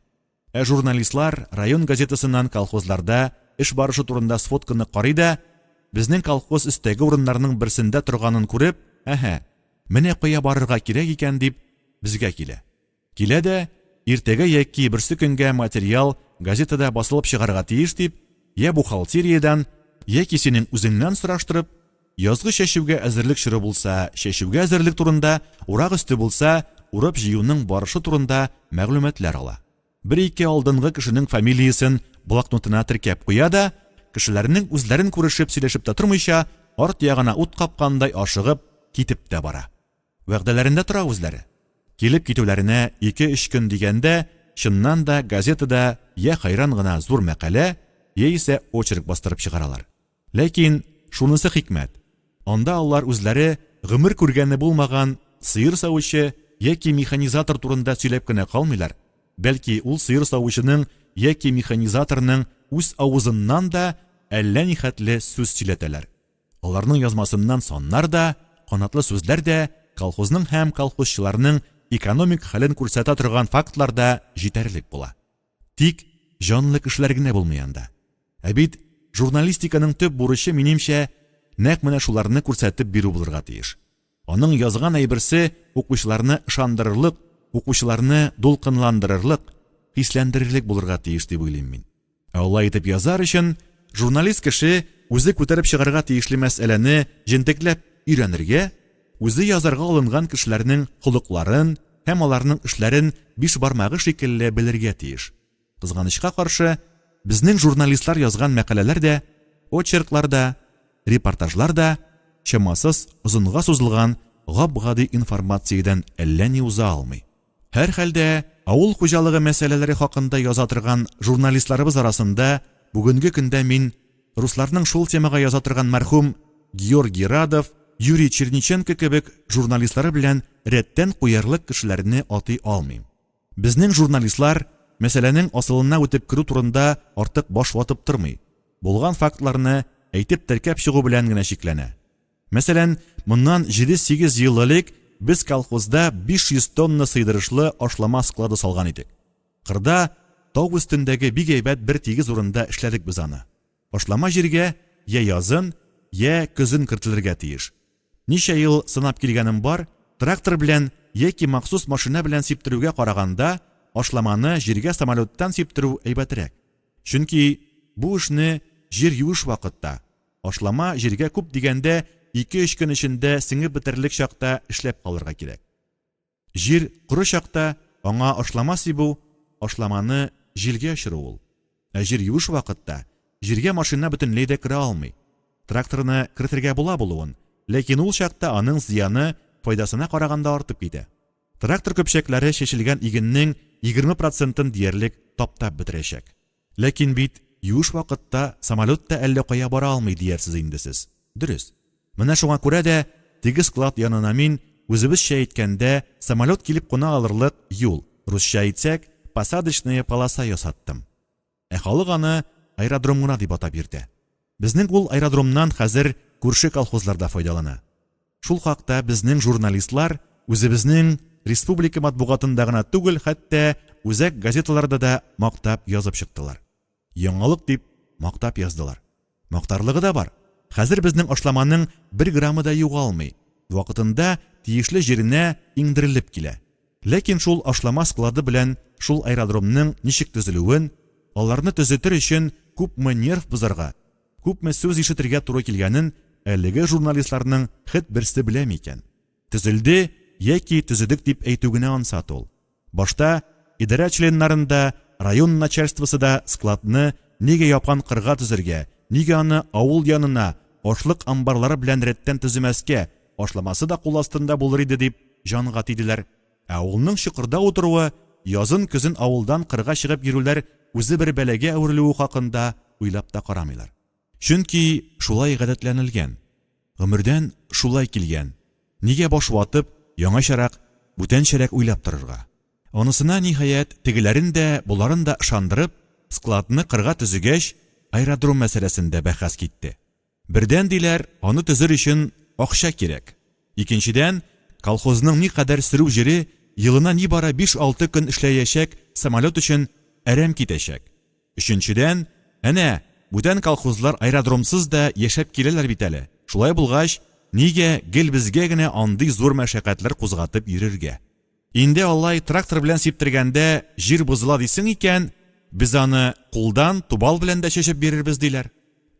Speaker 1: Журналистлар район газетасыннан колхозларда эш барышы турында сфотканы карый да, безнең колхоз өстәге урыннарның берсендә торганын күреп, менә кая барырга кирәк икән дип безгә килә. Килә дә иртәгә яки берсе көнгә материал газетада басылып чыгарга тиеш дип, я бухгалтериядан, яки синең үзеңнән сораштырып, язгы чәчүгә әзерлек чоры булса, чәчүгә әзерлек турында, урак өсте булса, урып җыюның барышы турында мәгълүматлар ала. 1-2 алдынгы кешенең фамилиясын блокнотына теркәп куя да, кешеләрнең үзләрен күрешеп сөйләшеп тә тормыйча, арт ягына ут капкандай ашыгып китеп тә бара. Вәгъдәләрендә тора үзләре. Килеп китүләренә 2-3 көн дигәндә, чыннан да газетада я хайран гына зур мәкалә, яисә очерк бастырып чыгаралар. Ләкин шунысы хикмәт. Анда алар үзләре гомер күргәне булмаган сыер савучы яки механизатор турында сөйләп кенә калмыйлар. Бәлки ул сыер савучының яки механизаторның үз авызыннан да әллә ни хәтле сүз сөйләтәләр. Аларның язмасыннан саннар да, канатлы сүзләр дә колхозның һәм колхозчыларның экономик хәлен күрсәтә торган фактлар да җитәрлек була. Тик җанлы кешеләр генә булмаянда. Бит журналистиканың төп бурычы минемчә нәкъ менә шуларны күрсәтеп бирү булырга тиеш. Аның язган әйберсе укучыларны ышандырырлык, укучыларны дулкынландырырлык, хисләндерерлек булырга тиеш дип уйлыйм мин. Алай итеп язар өчен журналист кеше үзе күтәреп чыгарга тиешле мәсьәләне җентекләп өйрәнергә, үзе язарга алынган кешеләрнең холыкларын һәм аларның эшләрен 5 бармагы шикелле белергә тиеш. Кызганычка каршы, безнең журналистлар язган мәкаләләр дә, очерклар да, репортажлар да чамасыз озынга сузылган гап-гади информациядән әллә ни уза алмый. Һәр хәлдә, авыл хуҗалыгы мәсьәләләре хакында яза торган журналистларыбыз арасында бүгенге көндә мин русларның шул темага яза торган мәрхүм Георгий Радов, Юрий Черниченко кебек журналистлары белән рәттән куярлык кешеләрне атый алмыйм. Безнең журналистлар мәсьәләнең асылына үтеп керү турында артык баш ватып тормый. Булган фактларны әйтеп теркәп чыгу белән генә шикләнә. Мәсәлән, моннан 7-8 ел элек без колхозда 500 тонна сыйдырышлы ашлама склады салган идек. Кырда тау өстендәге бик әйбәт бер тигез урында эшләдек без аны. Ашлама җиргә я язын, я көзен кертелергә тиеш. Ничә ел сынап килгәнем бар, трактор белән яки махсус машина белән сиптерүгә караганда, ашламаны җиргә самолеттан сиптерү әйбәтрәк. Чөнки бу эшне җир юыш вакытта, ашлама җиргә күп дигәндә 2-3 көн эчендә сиңеп бетерлек чакта эшләп калырга кирәк. Җир куры чакта аңа ашлама сибу, ашламаны җилгә очыру ул. Җир юыш вакытта җиргә машина бөтенләй дә керә алмый. Тракторны кертергә була булуын, ләкин ул чакта аның зыяны файдасына караганда артып китә. Трактор көпчәкләре шешелгән игеннең 20%-ын диярлек таптап бетерәчәк. Ләкин бит юш вакытта самолет та әллә кая бара алмый диярсез инде сез. Дөрес. Менә шуңа күрә дә теге склад янына мин үзебезчә әйткәндә самолет килеп куна алырлык юл, русча әйтсәк, посадочная полоса ясаттым. Халык аны аэродром гына дип атап йөртә. Безнең ул аэродромнан хәзер күрше колхозларда файдалана. Шул хакта безнең журналистлар үзебезнең республика матбугатында гына түгел, хәтта үзәк газеталарда да мактап язып чыктылар. Яңалык дип мактап яздылар. Мактарлыгы да бар. Хәзер безнең ашламаның 1 грамы да югалмый. Вакытында тиешле җиренә иңдерелеп килә. Ләкин шул ашлама склады белән шул аэродромның ничек төзелүен, аларны төзетер өчен күпме нерв бузарга, күпме сүз ишетергә туры килгәнен әлеге журналистларның хит берсе белә микән. Төзелде яки төзедек дип әйтү генә ансат ул. Башта идарә членнарында, район начальствосы да складны нигә япкан кырга төзергә, нигә аны авыл янына, ашлык амбарлары белән рәттән төземәскә, ашламасы да кул астында булыр иде дип җанга тиделәр. Авылның чыкырда утыруы, язын көзен авылдан кырга чыгып йөрүләр үзе бер бәләгә әверелүе хакында уйлап та карамыйлар. Чөнки шулай гадәтләнелгән. Гомердән шулай килгән. Нигә баш ватып, яңачарак, бүтәнчәрәк уйлап торырга. Онысына ниһаять тегеләрен дә, буларын да ышандырып, складны кырга төзегәч, аэродром мәсьәләсендә бәхәс китте. Бердән диләр, аны төзер өчен акча кирәк. Икенчедән, колхозның никадәр сөрү җире елына нибары 5-6 көн эшләячәк самолет өчен әрәм китәчәк. Өченчедән, әнә, бүтән колхозлар аэродромсыз да яшәп киләләр бит әле. Шулай булгач, нигә гел безгә генә андый зур мәшәкатьләр кузгатып йөрергә? Инде Аллай трактор белән сиптерегәндә җир бузыла дисең икән, без аны кулдан тубал белән дә чәчеп бирербез диләр.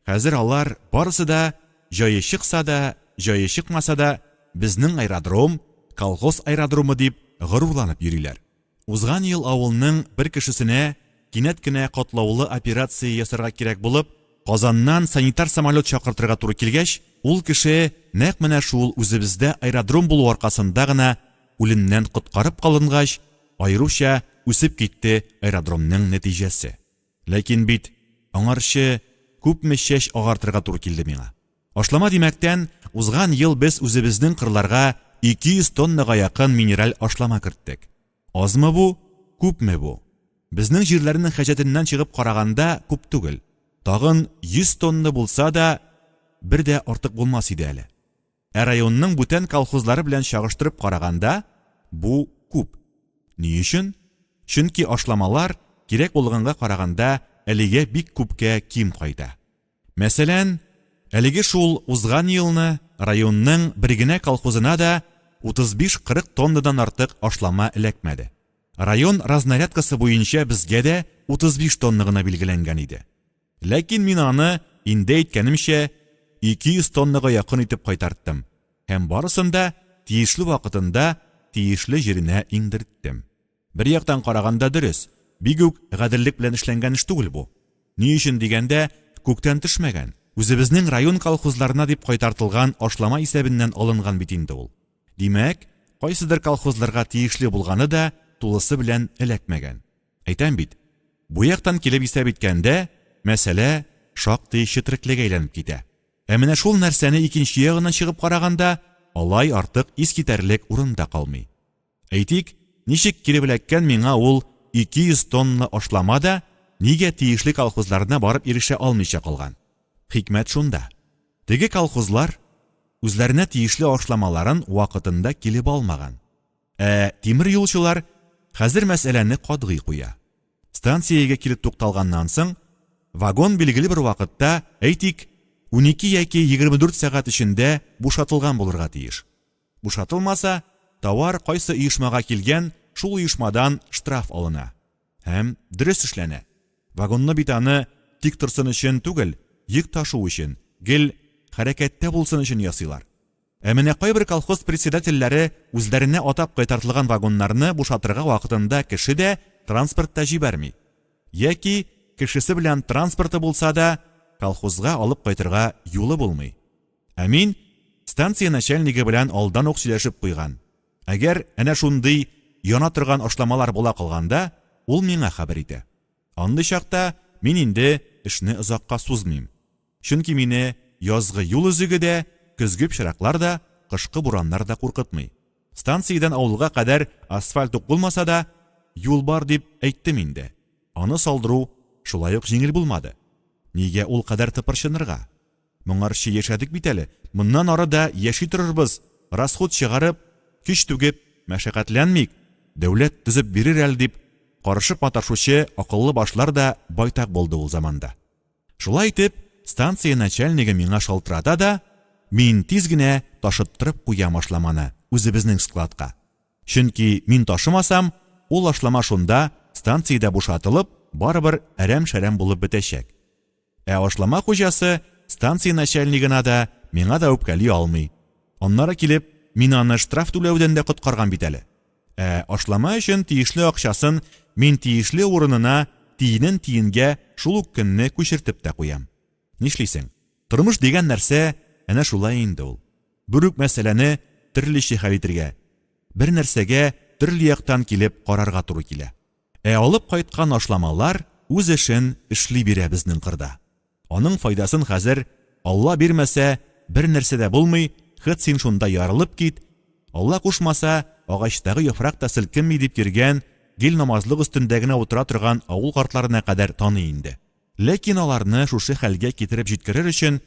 Speaker 1: Хәзер алар барысы да җае чыкса да, җае чыкмаса да безнең аэродром колхоз аэродромы дип горурланып йөриләр. Узган ел авылның бер кешесенә кинәт кенә катлаулы операция ясарга кирәк булып, Казаннан санитар самолет чакыртырга туры килгәч, ул кеше нәкъ менә шул үзебездә аэродром булу аркасында гына үлемнән коткарып калынгач, айруча үсеп китте аэродромның нәтиҗәсе. Ләкин бит аңарчы күпме чәч агартырга туры килде миңа. Ашлама димәктән, узган ел без үзебезнең кырларга 200 тоннага якын минераль ашлама керттек. Азмы бу, күпме бу? Безнең җирләрнең хаҗәтеннән чыгып караганда күп түгел. Тагын 100 тонна булса да, бер дә артык булмас иде әле. Районның бүтән колхозлары белән чагыштырып караганда, бу күп. Ни өчен? Чөнки ашламалар кирәк булганга караганда әлегә бик күпкә ким кайта. Мәсәлән, әлеге шул узган елны районның бер генә колхозына да 35-40 тоннадан артык ашлама эләкмәде. Район разнарядкасы буенча безгә дә 35 тонна гына билгеләнгән иде. Ләкин мин аны инде әйткәнемчә 200 тоннага якын итеп кайтарттым. Һәм барысында тиешле вакытында тиешле җиренә иңдерттем. Бер яктан караганда дөрес, бик үк гаделлек белән эшләнгән эш түгел бу. Ни өчен дигәндә, күктән төшмәгән. Үзебезнең район колхозларына дип кайтартылган ашлама исәбеннән алынган бит инде ул. Димәк, кайсыдыр колхозларга тиешле булганы да тулысы белән эләкмәгән. Әйтәм бит, бу яктан килеп исәп иткәндә, мәсьәлә шактый четереклегә әйләнеп китә. Ә менә шул нәрсәне икенче ягына чыгып караганда, алай артык искитәрлек урында калмый. Әйтик, ничек килеп эләккән миңа ул 200 тонна ашлама да нигә тиешле колхозларына барып ирешә алмыйча калган? Хикмәт шунда. Теге колхозлар үзләренә тиешле ашламаларын вакытында килеп алмаган. Тимер юлчылар хәзер мәсьәләне катгый куя. Станциягә килеп тукталганнан соң, вагон билгеле бер вакытта, әйтик, 12 яки 24 сәгать эчендә бушатылган булырга тиеш. Бушатылмаса, товар кайсы оешмага килгән, шул оешмадан штраф алына. Һәм дөрес эшләнә. Вагонны бит аны тик торсын өчен түгел, йөк ташу өчен, гел хәрәкәттә булсын өчен ясыйлар. Ә менә кайбер колхоз председательләре үзләренә атап кайтартылган вагоннарны бушатырга вакытында кеше дә транспортта җибәрми. Яки кешесе белән транспорты булса да, колхозга алып кайтырга юлы булмый. Ә мин станция начальнигы белән алдан ук сөйләшеп куйган. Әгәр әнә шундый яна торган ашламалар була калганда, ул миңа хәбәр итә. Андый чакта мин инде эшне озакка сузмыйм. Чөнки мине язгы юл үзеге дә, көзге пычраклар да, кышкы бураннар да куркытмый. Станциядән авылга кадәр асфальт ук булмаса да, юл бар дип әйттем инде. Аны салдыру шулай ук җиңел булмады. Нигә ул кадәр тыпырчынырга? Моңарчы яшәдек бит әле. Моннан ары да яши торырбыз. Расход чыгарып, көч түгеп, мәшәкатьләнмик. Дәүләт төзеп бирер әле дип, карышып маташучы акыллы башлар да байтак булды ул заманда. Шулай итеп, станция начальнигы миңа шалтырата да, мин тиз генә ташыттырып куям ашламаны үзебезнең складка. Чөнки мин ташымасам, ул ашлама шунда станциядә бушатылып, барыбер әрәм-шәрәм булып бетәчәк. Ашлама хуҗасы станция начальнигына да, миңа да үпкәли алмый. Аннары килеп, мин аны штраф түләүдән дә коткарган бит әле. Ашлама өчен тиешле акчасын мин тиешле урынына тиенен-тиенгә шул ук көнне күчертеп тә куям. Нишлисең? Тормыш дигән нәрсә әнә шулай инде ул. Бер үк мәсьәләне төрлечә хәл итәргә, бер нәрсәгә төрле яктан килеп карарга туры килә. Алып кайткан ашламалар үз эшен эшли бирә безнең кырда. Аның файдасын хәзер Алла бирмәсә, бер нәрсә дә булмый, хит син шунда ярылып кит. Алла кушмаса, агачтагы яфрак та селкенми дип йөргән, гел намазлык өстендә генә утыра торган авыл картларына кадәр таный инде. Ләкин аларны шушы хәлгә китереп җиткерер өчен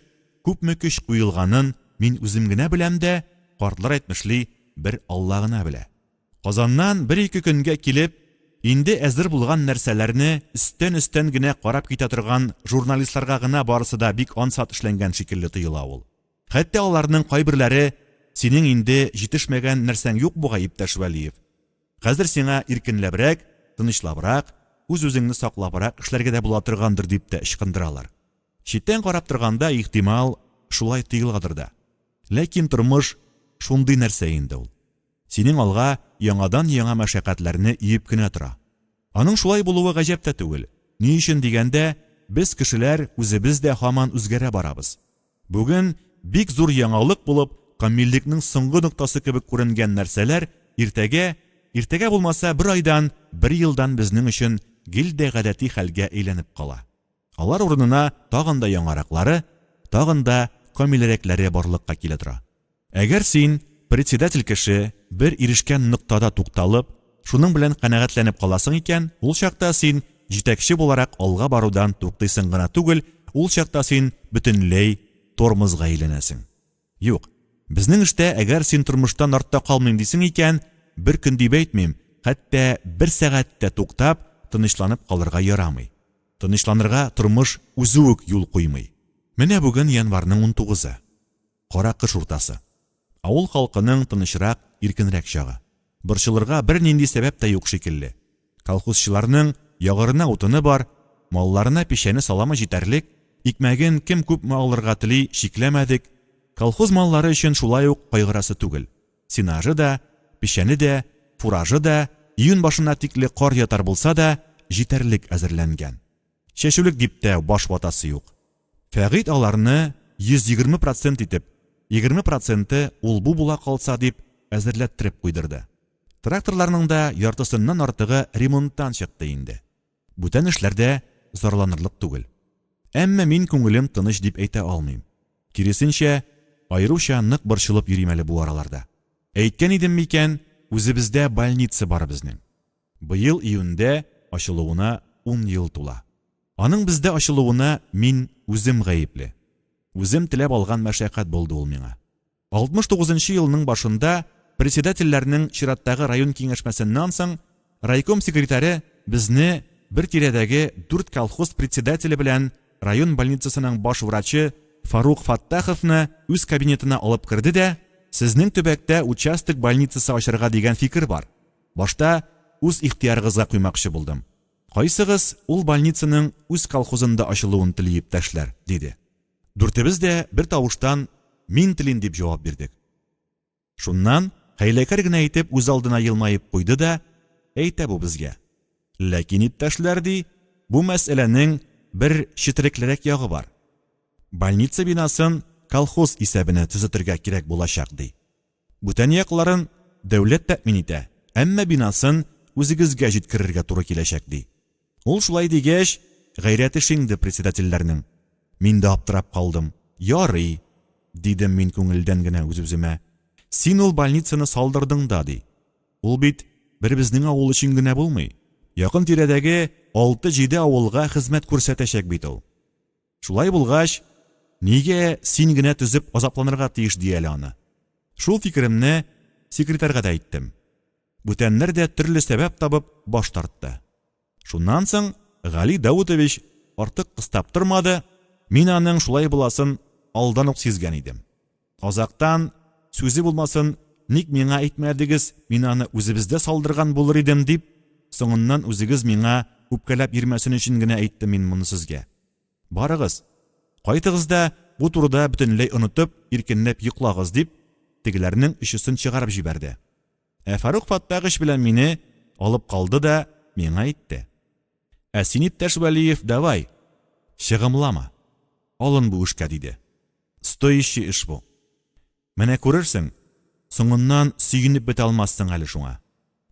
Speaker 1: күпме көч куелганын мин үзем генә беләм дә, картлар әйтмешли, бер Алла гына белә. Казаннан 1-2 көнгә килеп, инде әзер булган нәрсәләрне өстән генә карап китә торган журналистларга гына барысы да бик ансат эшләнгән шикелле тоела ул. Хәтта аларның кайберләре синең инде җитешмәгән нәрсәң юк бугай иптәш Вәлиев. Хәзер сиңа иркенләбрәк, тынычлабрак, үз-үзеңне саклабрак эшләргә дә була торгандыр дип тә ычкындыралар. Читтән карап торганда ихтимал шулай тыйылгадыр да. Ләкин тормыш шундый нәрсә инде ул. Синең алга яңадан-яңа мәшәкатьләрне иеп кенә тора. Аның шулай булуы гаҗәп тә түгел. Ни өчен дигәндә, без кешеләр үзебез дә һаман үзгәрә барабыз. Бүген бик зур яңалык булып, камиллекнең соңгы ноктасы кебек күренгән нәрсәләр иртәгә булмаса 1 айдан, 1 елдан безнең өчен гилдә гадәти хәлгә әйләнеп кала. Алар урынына тагын да яңараклары, тагын да камилләрәкләре барлыкка килә тора. Әгәр син председатель кеше бер ирешкән ноктада тукталып, шуның белән канәгатьләнеп каласың икән, ул чакта син җитәкче буларак алга барудан туктыйсың гына түгел, ул чакта син бөтенләй тормозга әйләнәсең. Юк, безнең эштә әгәр син тормыштан артта калмыйм дисең икән, бер көн дип әйтмим, хәтта 1 сәгатьтә туктап, тынычланып калырга ярамый. Тынычланырга тормыш үзе үк юл куймый. Менә бүген январның 19-ы. Кара кыш уртасы. Авыл халкының тынычрак, иркенрәк чагы. Борчылырга бер нинди сәбәп тә юк шикелле. Колхозчыларның ягырына утыны бар, малларына пишәне саламы җитәрлек, икмәген кем күпме алырга тели шикләмәдек. Колхоз маллары өчен шулай ук кайгырасы түгел. Синажы да, пишәне дә, фуражы да, июнь башына тикле кар ятар булса да, җитәрлек әзерләнгән. Чәчүлек дип тә баш ватасы юк. Фәгыйть аларны 120% итеп, 20% ул бу була калса дип әзерләттереп куйдырды. Тракторларның да яртысыннан артыгы ремонттан чыкты инде. Бүтән эшләрдә зарланырлык түгел. Әмма мин күңелем тыныч дип әйтә алмыйм. Киресенчә, айруча нык борчылып йөрим әле бу араларда. Әйткән идем микән, үзебездә больница бар безнең. Быел июньдә ачылуына 10 ел тула. Аның бездә ачылуына мин үзем гаепле. Үзем теләп алган мәшәкать булды ул миңа. 69 елның башында председательләрнең чираттагы район киңәшмәсеннән соң райком секретаре безне бер тирәдәге 4 колхоз председателе белән район больницасының баш врачы Фарук Фаттаховны үз кабинетына алып кирде дә, сезнең төбәктә участок больницасы ачарга дигән фикер бар. Башта үз ихтиярыгызга куймакчы булдым. Кайсыгыз ул больницаның үз колхозында ачылуын телиеп тәшләр, диде. Дүртебез дә бер тавыштан мин телин дип җавап бирдек. Шуннан хәйләкәр генә итеп үз алдына елмаеп куйды да, әйтә бу безгә. Ләкин иптәшләр ди, бу мәсьәләнең бер читреклерәк ягы бар. Больница бинасын колхоз исәбенә төзетергә кирәк булачак ди. Бүтән якларын дәүләт тәэмин итә, әмма бинасын үзегезгә җиткерергә туры киләчәк ди. Ул шулай дигәч, гайрәте шиңде председательләрнең. Мин дә аптырап калдым. Ярый, дидем мин күңелдән генә үз-үземә. Син ул больницаны салдырдың да ди. Ул бит бер безнең авыл өчен генә булмый. Якын тирәдәге 6-7 авылга хезмәт күрсәтәчәк бит ул. Шулай булгач, нигә син генә төзеп азапланырга тиеш ди әле аны. Шул фикеремне секретарьга да әйттем. Бүтәннәр дә төрле сәбәп табып баш тартты. Шуннан соң Гали Даутович артык кыстап тормады. Мин аның шулай буласын алдан ук сизгән идем. Азактан сүзе булмасын, ник миңа әйтмәдегез, мин аны үзебездә салдырган булыр идем дип, соңыннан үзегез миңа үпкәләп йөрмәсен өчен генә әйттем мин моны сезгә. Барыгыз, кайтыгыз да бу турыда бөтенләй онытып, иркенләп йоклагыз дип, тегеләрнең өчесен чыгарып җибәрде. Фарук Фаттагыч белән мине алып калды да миңа әйтте. Син иптәш Вәлиев, давай, чыгымлама. Алын бу эшкә диде. Стоящий эш бу. Менә күрерсең, соңыннан сөйгенеп бетә алмассың әле шуңа.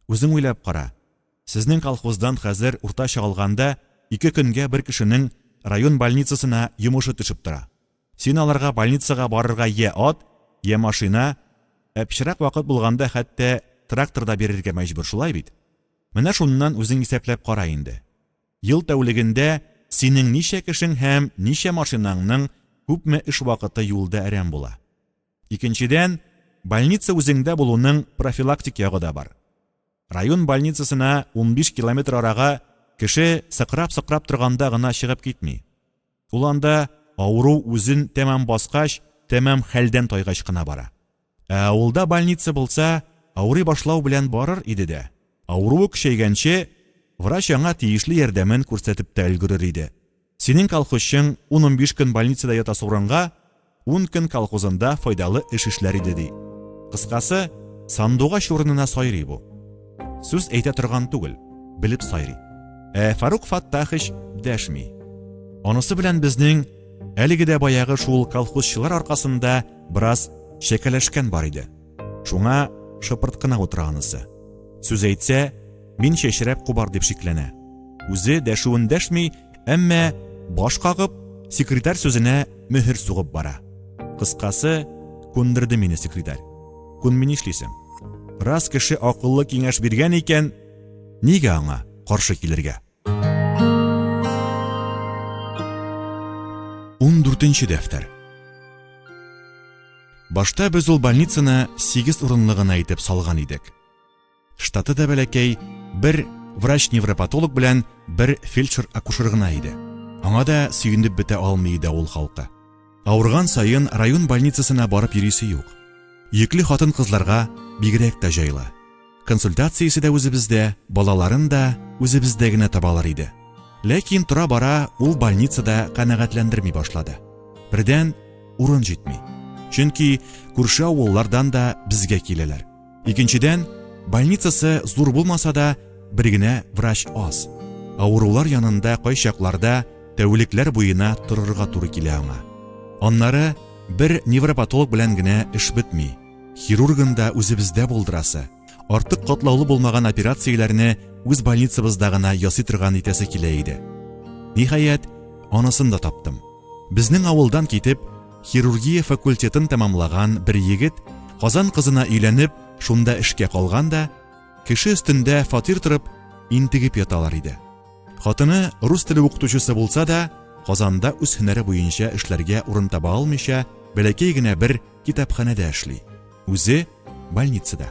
Speaker 1: Үзең уйлап кара. Сезнең колхоздан хәзер уртача алганда 2 көнгә бер кешенең район больницасына йомышы төшеп тора. Син аларга больницага барырга я ат, я машина, пичрак вакыт булганда хәтта тракторда бирергә мәҗбүр, шулай бит. Менә шуннан үзең исәпләп кара инде. Ел тәүлегендә синең ничә кешең һәм ничә машинаңның күпме эш вакыты юлда әрәм була. Икенчедән, больница үзеңдә булуның профилактик ягы да бар. Район больницасына 15 километр арага кеше сыкрап торганда гына чыгып китми. Ул анда авыру үзен тәмам баскач, тәмам хәлдән тайгач кына бара. Авылда больница булса, авырый башлау белән барыр иде дә. Авыруы көчәйгәнче, врач аңа тиешле ярдәмен күрсәтеп тә өлгерер иде. Синең колхозчың 10-15 көн больницада ята сорынга, 10 көн колхозында файдалы эш эшләр иде ди. Кыскасы, сандугач урынына сайрый бу. Сүз әйтә торган түгел, белеп сайрый. Фарук Фаттахыч дәшми. Анысы белән безнең әлеге дә баягы шул колхозчылар аркасында бераз шәкәләшкән бар иде. Шуңа шыпырт кына утыра анысы. Сүз әйтсә, мин чәчрәп кубар дип шикләнә. Үзе дәшүен дәшми, әмма баш кагып, секретарь сүзенә мөһер сугып бара. Кыскасы, күндерде мине секретарь. Күнми нишлисең? Раз кеше акыллы киңәш биргән икән, нигә аңа каршы килергә? 14-нче дәфтәр. Башта без ул больницаны 8 урынлыгына итеп салган идек. Штаты да бәләкәй, бер врач-невропатолог белән бер фельдшер-акушер гына иде. Аңа да сөйенеп бетә алмый иде ул халкы. Авырган сайын район больницасына барып йөрисе юк. Йөкле хатын-кызларга бигрәк тә җайлы. Консультациясе дә үзебездә, балаларын да үзебездә генә табалар иде. Ләкин тора бара ул больницада канәгатьләндерми башлады. Бердән урын җитми. Чөнки күрше авыллардан да безгә киләләр. Икенчедән, больницасы зур булмаса да, бер генә врач аз. Авырулар янында кайчакларда тәүлекләр буена торырга туры килә аңа. Аннары бер невропатолог белән генә эш бетми. Хирургында үзебездә булдырасы, артык катлаулы булмаган операцияләрне үз больницабызда гына ясый торган итәсе килә иде. Ниһаять, анысын да таптым. Безнең авылдан китеп, хирургия факультетын тәмамлаган бер егет Казан кызына өйләнеп, шунда эшкә калган да, кеше өстендә фатир торып, интегеп яталар иде. Хатыны рус теле укытучысы булса да, Казанда үз һөнәре буенча эшләргә урын таба алмыйча, бәләкәй генә бер китапханәдә эшли. Үзе больницада.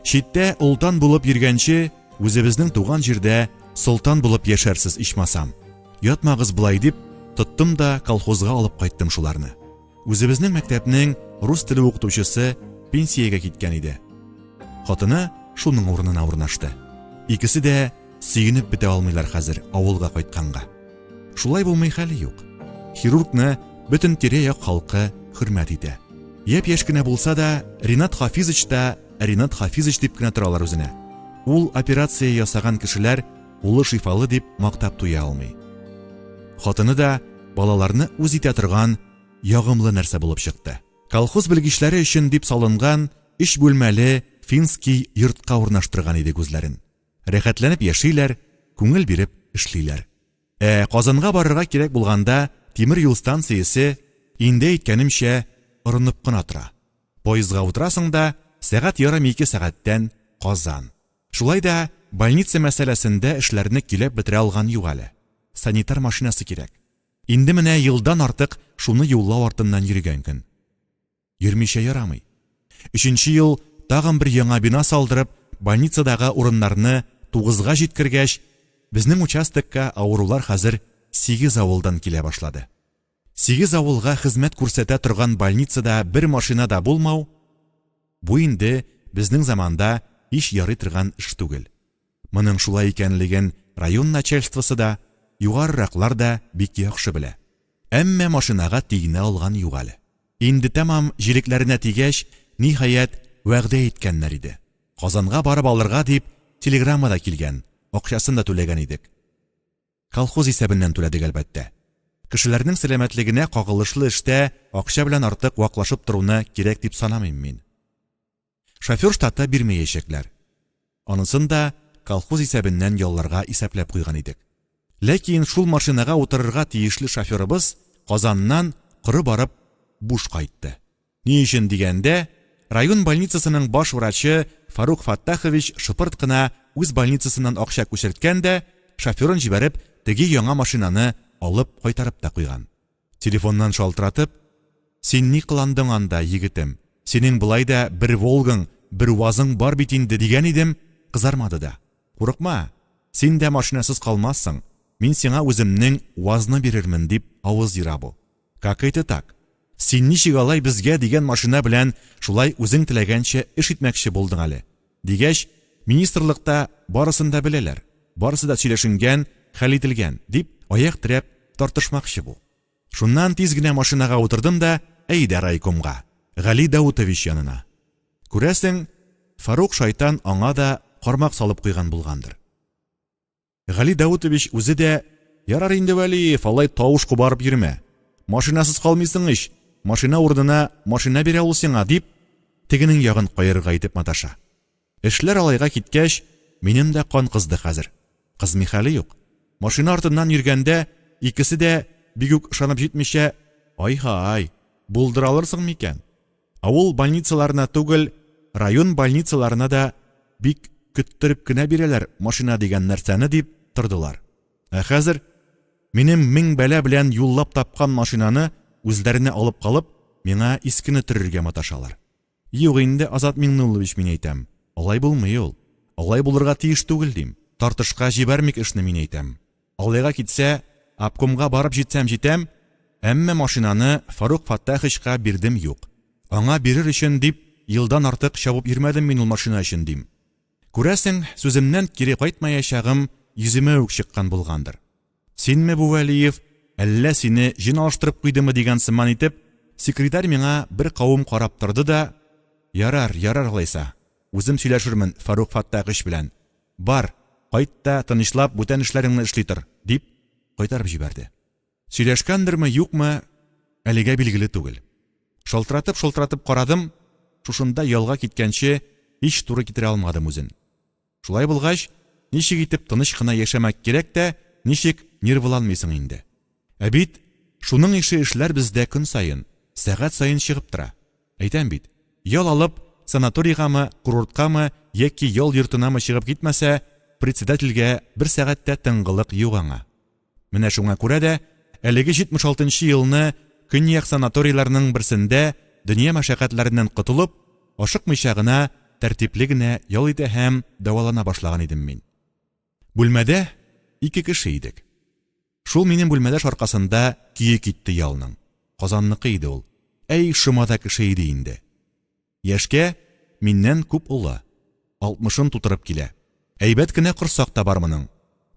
Speaker 1: Читтә ултан булып йөргәнче, үзебезнең туган җирдә солтан булып яшәрсез ичмасам. Ятмагыз булай дип, тоттым да колхозга алып кайттым шуларны. Үзебезнең мәктәпнең рус теле укытучысы пенсиягә киткән иде. Хатыны шуның урынына урнашты. Икесе дә сөйенеп бетә алмыйлар хәзер авылга кайтканга. Шулай булмый хәле юк. Хирургны бөтен тирә-як халкы хөрмәт итә. Япь-яшь кенә булса да, Ринат Хафизович дип кенә торалар үзенә. Ул операция ясаган кешеләр улы шифалы дип мактап туя алмый. Хатыны да балаларны үз итә торган ягымлы нәрсә булып чыкты. Колхоз белгечләре өчен дип салынган 3 бүлмәле финский йортка урнаштырган иде үзләрен. Рәхәтләнеп яшиләр, күңел биреп эшлиләр. Казанга барырга кирәк булганда тимер юл станциясе инде әйткәнемчә орынып кына тора. Поездга утырасың да, сәгать ярым 2 сәгатьтән Казан. Шулай да больница мәсьәләсендә эшләрне килеп бетерә алган юк әле. Санитар машинасы кирәк. Инде менә елдан артык шуны юллау артыннан йөргән көн. Йөрмичә ярамый. 3нче ел тагын бер яңа бина салдырып, больницадагы урыннарны 9га җиткергәч, безнең участокка авырулар хәзер 8 авылдан килә башлады. 8 авылга хезмәт күрсәтә торган больницада бер машина да булмау, бу инде безнең заманда һич ярый торган эш түгел. Моның шулай икәнлеген район начальствосы да, югарыраклар да бик яхшы белә. Әмма машинага тигенә алган юк әле. Инде тамам җирекләренә тигәч, ниһаять вәгъдә иткәннәр иде. Казанга барып алырга дип телеграммада килгән, акчасын да түләгән идек. Колхоз исәбеннән түләдек әлбәттә. Кешеләрнең сәламәтлегенә кагылышлы эштә акча белән артык ваклашып торуны кирәк дип санамыйм мин. Шофер штаты бирмәячәкләр. Анысын да колхоз исәбеннән ялларга исәпләп куйган идек. Ләкин шул машинага утырырга тиешле шоферыбыз Казаннан кыры барып буш кайтты. Ни өчен дигәндә, район больницасының баш врачы Фарук Фаттахович шыпырт кына үз больницасыннан акча күчерткән дә, шоферын җибәреп, теге яңа машинаны алып кайтарып та куйган. Телефоннан шалтыратып: "Син ни кыландың анда, егетем? Синең булай да бер Волгаң, бер УАЗың бар бит инде" дигән идем, кызармады да. "Курыкма, син дә машинасыз калмассың. Мин сиңа үземнең УАЗны бирермен" дип авыз ира бу. "Как это так? Син ничек алай безгә дигән машина белән шулай үзең теләгәнчә эш итмәкче булдың әле?" Дигәч, министрлыкта барысын да беләләр. Барысы да сөйләшенгән, хәл ителгән дип аяк терәп тартышмакчы бу. Шуннан тиз генә машинага утырдым да, әйдә райкомга, Гали Даутович янына. Күрәсең, Фарук шайтан аңа да кармак салып куйган булгандыр. Гали Даутович үзе дә: "Ярар инде, Вәлиев, алай тавыш кубарып йөрмә. Машинасыз калмыйсың ич. Машина урынына машина бирә ул сиңа" дип, тегенең ягын кайырга итеп маташа. Эшләр алайга киткәч, минем дә кан кызды хәзер. Кызмый хәле юк. Машина артыннан йөргәндә, икесе дә бик үк ышанып җитмичә: "Ай-һай, булдыралырсың микән? Авыл больницаларына түгел, район больницаларына да бик көттереп кенә бирәләр машина дигән нәрсәне" дип тордылар. Хәзер минем 1000 бәла белән юллап тапкан машинаны үзләренә алып калып, миңа искене төрергә маташалар. "Юк инде, Азат Миңнуллович, мин әйтәм, алай булмый ул. Алай булырга тиеш түгел" дим. "Тартышка җибәрмик эшне", мин әйтәм. "Алайга китсә, обкомга барып җитсәм, әмма машинаны Фарук Фаттаховичка бирдем юк. Аңа бирер өчен дип, елдан артык чабып йөрмәдем мин ул машина өчен" дим. Күрәсең, сүземнән кире кайтмаячагым йөземә үк чыккан булгандыр. "Синме бу, Вәлиев, әллә сине җин алыштырып куйдымы" дигән сыман итеп, секретарь миңа бер кавым карап торды да: "Ярар, алайса. Үзем сөйләшермен Фарук Фаттахович белән. Бар, кайт та тынычлап бүтән эшләреңне эшли тор" дип кайтарып җибәрде. Сөйләшкәндерме, юкмы, әлегә билгеле түгел. Шалтыратып карадым, шушында ялга киткәнче һич туры китерә алмадым үзен. Шулай булгач, ничек итеп тыныч кына яшәмәк кирәк тә, ничек нервланмыйсың инде. Бит, шуның ише эшләр бездә көн сайын, сәгать сайын чыгып тора. Әйтәм бит, ял алып, санаторийгамы, курорткамы, яки ял йортынамы чыгып китмәсә, председательгә бер сәгатьтә тыңгылык юк аңа. Менә шуңа күрә дә, әлеге 76нчы елны көньяк санаторийларның берсендә дөнья мәшәкатьләреннән кытылып, ашыкмыйча гына, тәртипле генә ял итә һәм дәвалана башлаган идем мин. Бүлмәдә 2 кеше идек. Шул минем бүлмәдә аркасында кие китте ялның. Казанныкы иде ул. Әй, шымада кеше иде инде. Яшкә миннән күп улы. 60-ын тутырып килә. Әйбәт кенә корсакта бар моның.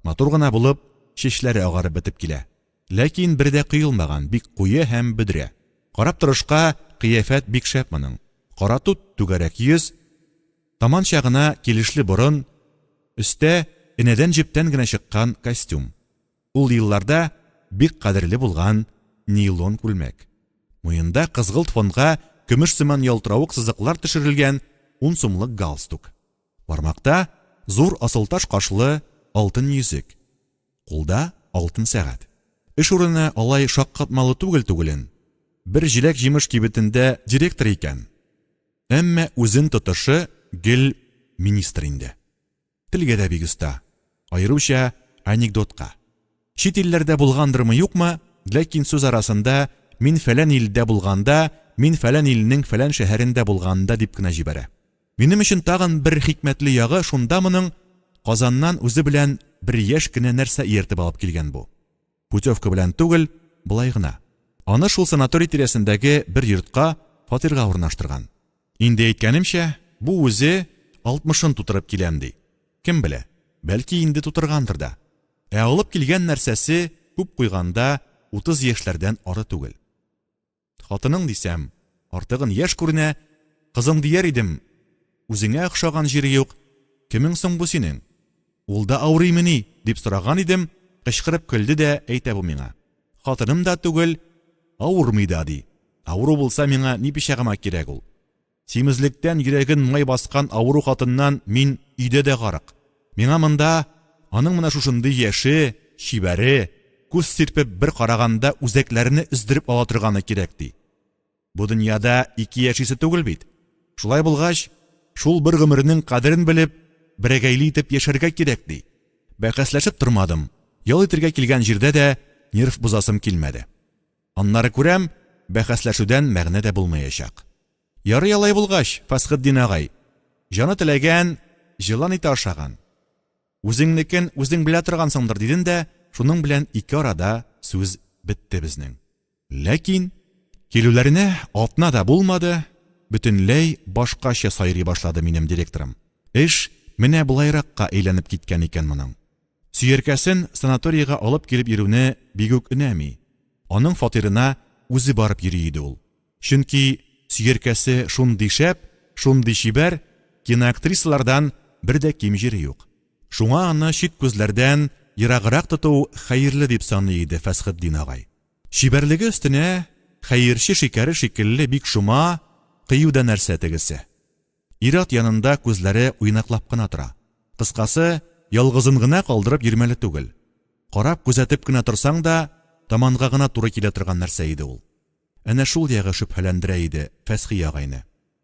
Speaker 1: Матур гына булып, чәчләре агарып бетеп килә. Ләкин бер дә кыелмаган, бик куе һәм бөдрә. Карап торышка кыяфәт бик шәп моның. Кара тут, түгәрәк йөз, таманча гына килешле борын, өстә инәдән җептән генә чыккан костюм. Ул елларда бик кадерле булган нейлон күлмәк. Муенда кызгылт фонга көмеш сыман ялтыравык сызыклар төшерелгән 10 сумлык галстук. Бармакта зур асылташ кашлы алтын йөзек. Кулда алтын сәгать. Эш урыны алай шаккатмалы түгелен. Бер җиләк җимеш кибетендә директор икән. Әмма үзен тотышы гел министр инде. Телгә дә бик оста. Айруча анекдотка. Чит илләрдә булгандырмы юкмы, ләкин сүз арасында мин фәлән илдә булганда, мин фәлән илнең фәлән шәһәрендә булганда дип кенә җибәрә. Минем өчен тагын бер хикмәтле ягы шунда моның Казаннан үзе белән бер яшь кенә нәрсә ияртеп алып килгән бу. Путевка белән түгел, булай гына. Аны шул санаторий тирәсендәге бер йортка, фатирга урнаштырган. Инде әйткәнемчә, бу үзе 60-ын тутырып киләм ди. Кем белә, бәлки инде тутыргандыр да. Алып килгән нәрсәсе күп куйганда 30 яшьләрдән ары түгел. Хатының дисәм, артыгын яшь күренә, кызым дияр идем. Үзеңә охшаган җире юк. Кемең соң бу синең? Ул да авырыймыни дип сораган идем, кычкырып көлде дә әйтә бу миңа. Хатыным да түгел, авырмый да ди. Авыру булса миңа ни пичагыма кирәк ул. Симезлектән йөрәген май баскан авыру хатыннан мин өйдә дә гарык. Миңа монда аның менә шушындый яше, чибәре, күз сирпеп бер караганда үзәкләрне үздереп ала торганы кирәк ди. Бу дөньяда 2 яшисе түгел бит. Шулай булгач, шул бер гомернең кадерен белеп, берәгәйле итеп яшәргә кирәк ди. Бәхәсләшеп тормадым. Ял итәргә килгән җирдә дә нерв бузасым килмәде. Аннары күрәм, бәхәсләшүдән мәгънә дә булмаячак. Ярый алай булгач, Фасхетдин агай, җаны теләгән, җылан ите ашаган. Үзеңнекен үзең белә торгансыңдыр диден дә, шуның белән 2 арада сүз бетте безнең. Ләкин килүләренә атна да булмады, бөтенләй башкача сайрый башлады минем директорым. Эш менә булайракка әйләнеп киткән икән моның. Сөеркәсен санаторийга алып килеп йөрүне бик үк өнәми. Аның фатирына үзе барып йөри иде ул. Чөнки сөеркәсе шундый шәп, шундый чибәр, киноактрисалардан бер дә ким җире юк. Шуңа аны чит күзләрдән ераграк тоту хәерле дип саный иде Фасхетдин агай. Чибәрлеге өстенә хәерче шикәре шикелле бик шума, кыюда нәрсә тегесе. Ират янында күзләре уйнаклап кына тора. Кыскасы, ялгызын гына калдырып йөрмәле түгел. Карап күзәтеп кенә торсаң да, таманга гына туры килә торган нәрсә иде ул. Әнә шул ягы шөбһәләндерә иде Фәсхи агайны.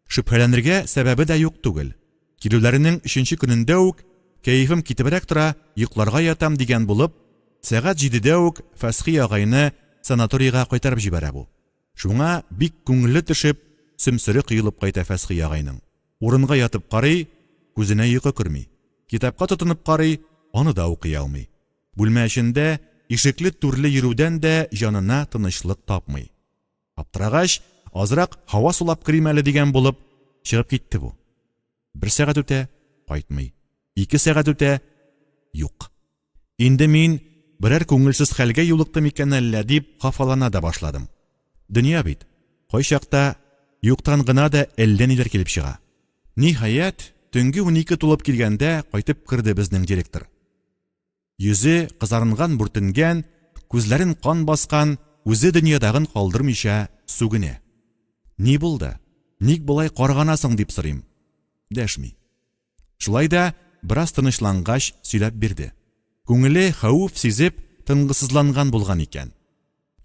Speaker 1: Шөбһәләнергә сәбәбе дә юк түгел. Килүләренең 3нче көнендә үк кәефем китебрәк тора, йокларга ятам дигән булып, сәгать 7дә үк Фәсхи агайны санаторийга кайтарып җибәрә бу. Шуңа бик күңелле төшеп, сөмсере кыйлып кайта Фәсхи агайның. Урынга ятып карый, күзенә йокы керми. Китапка тотынып карый, аны да укый алмый. Бүлмә эчендә ишекле түрле йөрүдән дә җанына тынычлык тапмый. Аптырагач, азрак һава сулап киремәле дигән булып, чыгып китте бу. 1 сәгать үтә, кайтмый. 2 сәгать үтә, юк. Инде мин берәр күңелсез хәлгә юлыктым икән әллә дип хафалана да башладым. Дөнья бит, кайчакта юктан гына да әллә ниләр килеп чыга. Ниһаять, төнге 12 тулып килгәндә кайтып кирде безнең директор. Йөзе кызарынган, бүртенгән, күзләрен кан баскан, үзе дөньядагын калдырмыйча сүгенә. Ни булды? Ник булай карганасың дип сорыйм. Дәшми. Шулай да бераз тынычлангач сөйләп бирде. Күңеле хәүеф сизеп, тынгысызланган булган икән.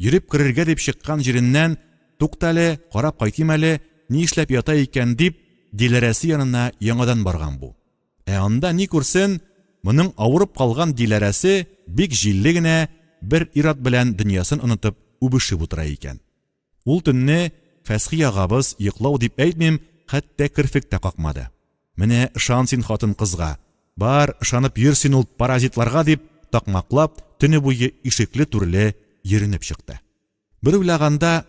Speaker 1: Йөреп кирергә дип чыккан җиреннән, туктале, карап кайтыйм әле, ни эшләп ята икән дип, Диләрәсе янына яңадан барган бу. Анда ни күрсен, моның авырып калган Диләрәсе бик җилле генә бер ират белән дөньясын онытып үбешеп утыра икән. Ул төнне Фәсхи агабыз йоклау дип әйтмим, хәтта кирфек тә какмады. Менә ышан син хатын кызга, бар ышанып йөр син ул паразитларга дип такмаклап, төне буе ишекле түрле йөренеп чыкты. Бер уйлаганда,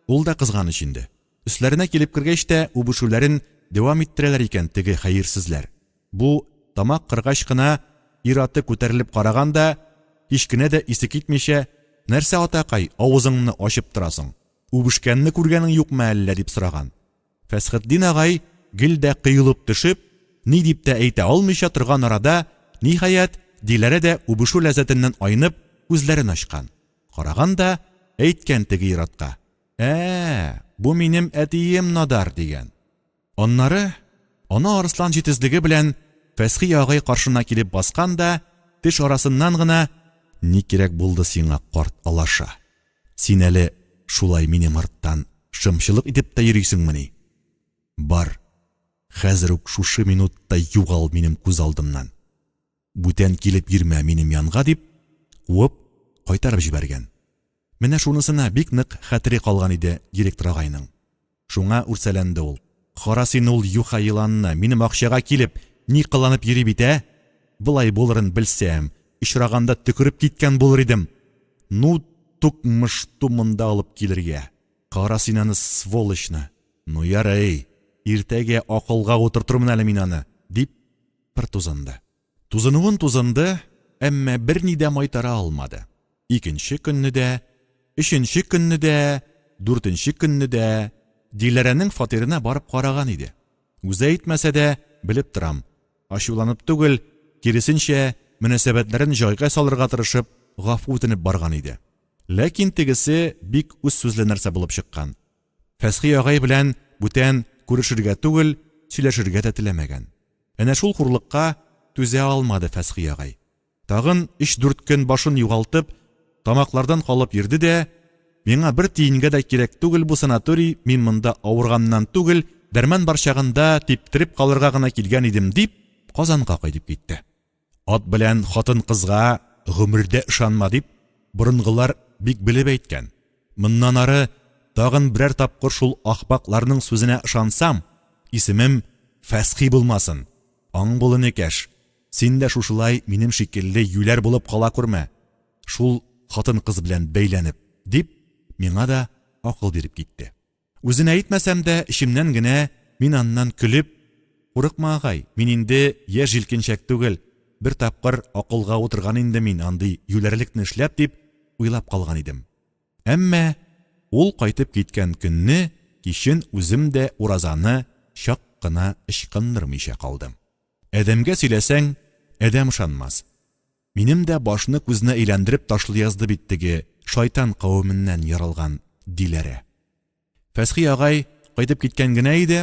Speaker 1: ул да кызганыч инде. Үсләренә килеп кергәч тә үбешүләрен дәвам иттерәләр икән теге хәерсезләр. Бу тамак кыргач кына ираты күтәрелеп караганда, һич кенә дә исе китмичә, нәрсә атакай, авызыңны ачып торасың? Үбешкәнне күргәнең юкмы әллә дип сораган. Фәсхетдин агай гел дә кыйлып төшеп, ни дип тә әйтә алмыйча торган арада, ниһаять, Диләрә дә үбешү ләззәтеннән айнып, күзләрен ачкан. Караганда, әйткән теге иратка. Бу минем әтием Надар дигән. Аннары, аны арыслан җитезлеге белән Фәсхи агай каршына килеп баскан да, теш арасыннан гына: "Ни кирәк булды сиңа, карт алаша? Син әле шулай минем арттан шымчылык итеп тә йөрисеңмени? Бар, хәзер үк шушы минутта югал минем күз алдымнан. Бүтән килеп йөрмә минем янга" дип, куып кайтарып җибәргән. Менә шунысына бик нык хәтере калган иде директор агайның. Шуңа үрсәләнде ул. "Кара син ул юха еланны минем акчага килеп, ни кыланып йөри бит, Булай булырын белсәм, ишраганда төкереп киткән булыр идем. Ну, тукмыш тумында алып килергә. Кара син аны, сволочны. Ну ярый, иртәгә акылга утыртырмын әле мин аны", дип бер тузынды. Тузынды, әмма берни дә майтара алмады. Икенче көнне дә, өченче көнне дә, дүртенче көнне дә Диләрәнең фатирына барып караган иде. Үзе әйтмәсә дә, белеп торам, ачуланып түгел, киресенчә, мөнәсәбәтләрен җайга салырга тырышып, гафу үтенеп барган иде. Ләкин тегесе бик үз сүзле нәрсә булып чыккан. Фәсхи агай белән бүтән күрешергә түгел, сөйләшергә дә теләмәгән. Әнә шул хурлыкка түзә алмады Фәсхи агай. Тагын 3-4 көн башын югалтып, тамаклардан калып йөрде дә: "Миңа бер тиенгә дә кирәк түгел бу санаторий, мин монда авырганнан түгел, дәрман бар чагында типтереп калырга гына килгән идем", дип Казанга кайтып китте. Ат белән хатын кызга гомердә ышанма дип борынгылар бик белеп әйткән. Моннан ары тагын берәр тапкыр шул ахпакларның сүзенә ышансам, исемем Фәсхи булмасын. Аң булын икәш. Син дә шушылай минем шикелле юләр булып кала күрмә. Шул хатын кыз белән бәйләнеп", дип миңа да акыл биреп китте. Үзенә әйтмәсәм дә, ишемнән генә мин аннан көлеп: "Курыкма агай, мин инде яшь җилкенчәк түгел, бер тапкыр акылга утырган инде мин андый юләрлекне эшләп", дип уйлап калган идем. Әмма ул кайтып киткән көнне кичен үзем дә уразаны чак кына ычкындырмыйча калдым. Әдәмгә сөйләсәң, әдәм ышанмас. Минем дә башны күзне әйләндереп ташлый язды бит теге шайтан кавеменнән яралган Диләрә. Фәсхи агай кайтып киткән генә иде,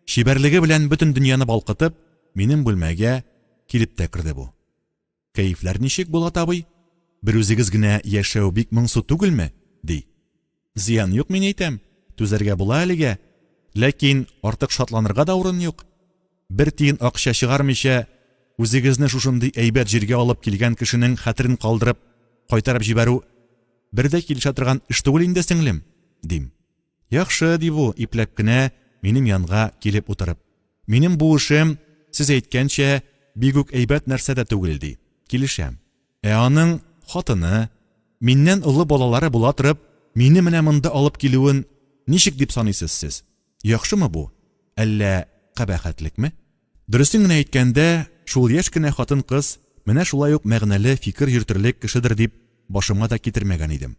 Speaker 1: шибәрлеге белән бөтен дөньяны балкытып, минем бүлмәгә килеп тә керде бу. "Кәефләр ничек, Булат абый? Бер үзегез генә яшәү бик моңсу түгелме?" ди. "Зыян юк, мин әйтәм, түзәргә була әлегә, ләкин артык шатланырга да урын юк. Бер тиен акча чыгармыйча, үзегезне шушындый әйбәт җиргә алып килгән кешенең хәтерен калдырып, кайтарып җибәрү бердә килешә торган эш түгел инде, сеңлем", дим. "Яхшы", ди бу, ипләп кенә минем янга килеп утырып. "Минем бу эшем, сез әйткәнчә, бик үк әйбәт нәрсә дә түгел", ди. "Килешәм. Аның хатыны, миннән улы балалары була торып, мине менә монда алып килүен ничек дип саныйсыз сез? Яхшымы бу? Әллә кабахәтлекме?" Дөресен генә әйткәндә, шул яшь кенә хатын кыз менә шулай ук мәгънәле фикер йөртерлек кешедер дип башыма да китермәгән идем.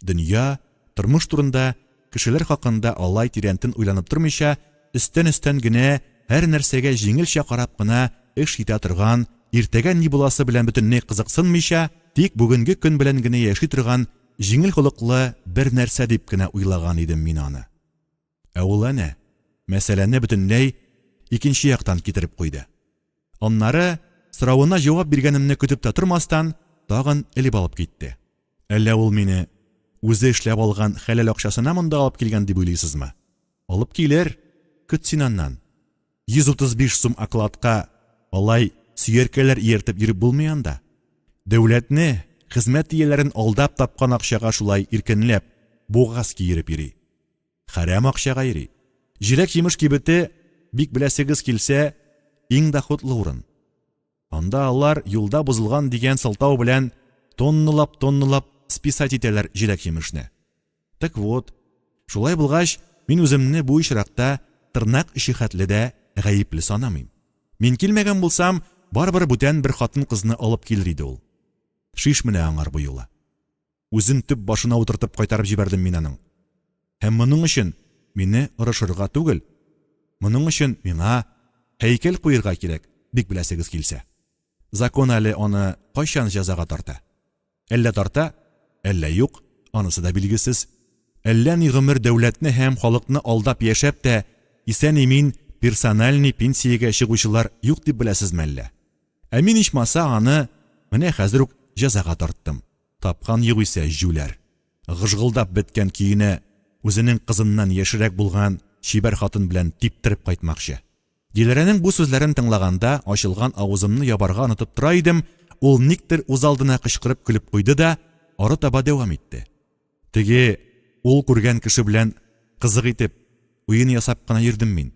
Speaker 1: Дөнья, тормыш турында, кешеләр хакында алай тирәнтен уйланып тормыйча, өстән генә һәр нәрсәгә җиңелчә карап кына эш итә торган, иртәгә ни буласы белән бөтенләй кызыксынмыйча, тик бүгенге көн белән генә яши торган җиңел холыклы бер нәрсә дип кенә уйлаган идем мин аны. Ул әнә мәсьәләне бөтенләй икенче яктан китереп куйды. Аннары соравына җавап биргәнемне көтеп тә тормастан, тагын элеп алып китте. "Әллә ул мине үзе эшләп алган хәләл акчасына монда алып килгән дип уйлыйсызмы? Алып килер, көт син аннан. 135 сум окладка алай сөйәркәләр иертеп йөреп булмый анда. Дәүләтне, хезмәт ияләрен алдап тапкан акчага шулай иркенләп, бугаз киереп йөри. Харам акчага йөри. Җиләк-җимеш кибете, бик беләсегез килсә, иң доходлы урын. Анда алар юлда бузылган дигән сылтау белән тоннылап списать итәләр җиләк-җимешне. Так вот, шулай булгач, мин үземне бу ишракта тырнак иши хәтле дә гаепле санамыйм. Мин килмәгән булсам, барбыр бүтән бер хатын кызны алып килер иде ул. Шиш менә аңар бу юлы. Үзен төп башына утыртып кайтарып җибәрдем мин аның. Һәм моның өчен мине ырышырга түгел. Моның өчен миңа һәйкәл куярга кирәк, бик беләсегез килсә. Закон әле аны кайчан җәзага тарта? Әллә тарта, әллә юк, анысы да билгесез. Әллә ни гомер дәүләтне һәм халыкны алдап яшәп тә, исән-имин персональный пенсиягә чыгучылар юк дип беләсезме әллә? Ә мин ичмаса аны менә хәзер үк җәзага тарттым. Тапкан юк исә җүләр. Гыжгылдап беткән көенә үзенең кызыннан яшерәк булган чибәр хатын белән типтереп кайтмакчы. Диләрәнең бу сүзләрен тыңлаганда, ачылган авызымны ябарга онытып тора идем, ул никтер үз алдына кычкырып көлеп куйды да, ары таба дәвам итте. Теге ул күргән кеше белән кызык итеп, уен ясап кына йөрдем мин.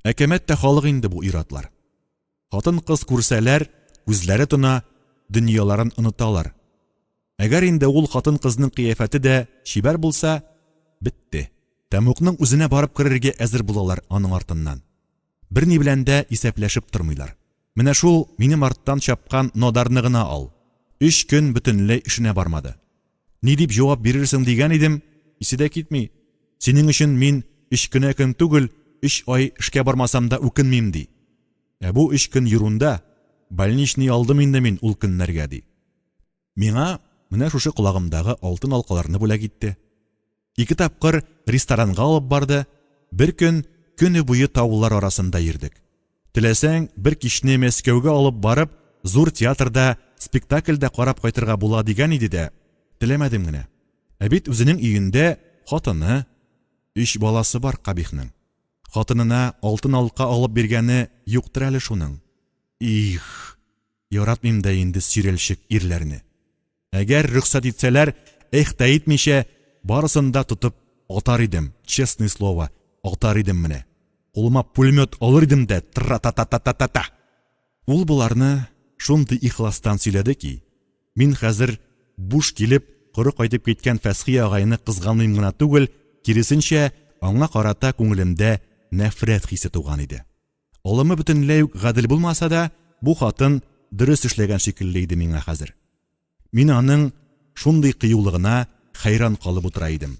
Speaker 1: Әкәмәт тә халык инде бу иратлар. Хатын-кыз күрсәләр, күзләре тона, дөньяларын оныталар. Әгәр инде ул хатын-кызның кыяфәте дә чибәр булса, бетте. Тәмукның үзенә барып керергә әзер булалар аның артыннан. Берни белән дә исәпләшеп тормыйлар. Менә шул минем арттан чапкан нодарны гына ал. 3 көн бөтенләй эшенә бармады. Ни дип җавап бирерсең дигән идем, иседә китми. Синең өчен мин 3 көн түгел, 3 ай эшкә бармасам да үкенмим ди. Ә бу 3 көн йөрүндә больничный алдым инде мин ул көннәргә ди. Миңа менә шушы колагымдагы алтын алкаларны бүләк итте. 2 тапкыр ресторанга алып барды. Бер көн көне буе таулар арасында йөрдек. Теләсәң, бер кичне Мәскәүгә алып барып, зур театрда спектакльдә карап кайтырга була дигән иде дә, теләмәдем генә. Ә бит үзенең өендә хатыны, 3 баласы бар кабихның. Хатынына алтын алка алып биргәне юктыр әле шуның. Их, яратмыйм да инде сирелчек ирләрне. Әгәр рөхсәт итсәләр, тә итмичә, барысын да тотып атар идем, честное слово, атар идем менә. Кулыма пулемет алыр идем дә, тра-та-та-та-та-та. Ул буларны шундый ихластан сөйләде ки, мин хәзер буш килеп, коры кайтып киткән Фәсхи агайны кызганмыйм гына түгел, киресенчә, аңа карата күңелемдә нәфрәт хисе туган иде. Алымы бөтенләй үк гадел булмаса да, бу хатын дөрес эшләгән шикелле иде миңа хәзер. Мин аның шундый кыюлыгына хәйран калып утыра идем.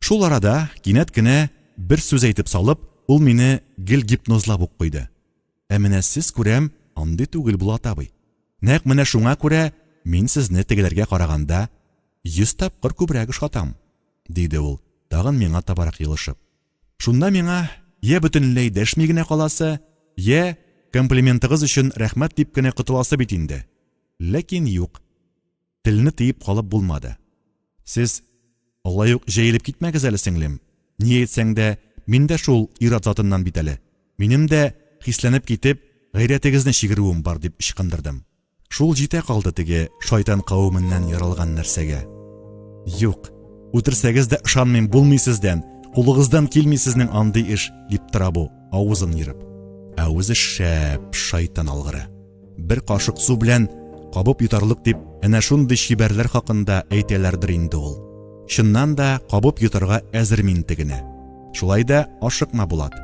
Speaker 1: Шул арада кинәт кенә бер сүз әйтеп салып, ул мине гел гипнозлап ук куйды. Ә менә сез күрәм, андый түгел Булат абый. Нәкъ менә шуңа күрә мин сезне тегеләргә караганда 100 тапкыр күбрәк ышатам, диде ул, тагын миңа табарак елышып. Шунда миңа я бөтенләй дәшми генә каласы, я комплиментыгыз өчен рәхмәт дип кенә котыласы бит инде. Ләкин юк. Телне тиеп калып булмады. Сез алай ук җәелеп китмәгез әле сеңлем. Ни әйтсәң дә, мин дә шул ират затыннан бит әле. Минем дә хисләнеп китеп, гайрәтегезне чигерүем бар дип ычкындырдым. Шул җитә калды теге шайтан кавымыннан яралган нәрсәгә. Юк, үтерсәгез дә ышанмыйм булмый сездән, кулыгыздан килми сезнең андый эш, дип тора бу, авызын йырып. Ә үзе шәп шайтан алгыры. Бер кашык су белән кабып йотарлык дип, әнә шундый чибәрләр хакында әйтәләрдер инде ул. Чыннан да кабып йотарга әзер мин тегенә. Шулай да ашыкма Булат.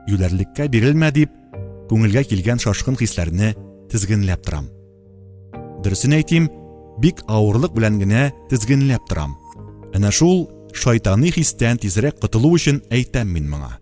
Speaker 1: Юләрлеккә бирелмә дип, күңелгә килгән шашкын хисләрне тизгенләп торам. Дөресен әйтим, бик авырлык белән генә тизгенләп торам. Әнә шул шайтаны хистән тизрәк котылу өчен әйтәм мин моңа.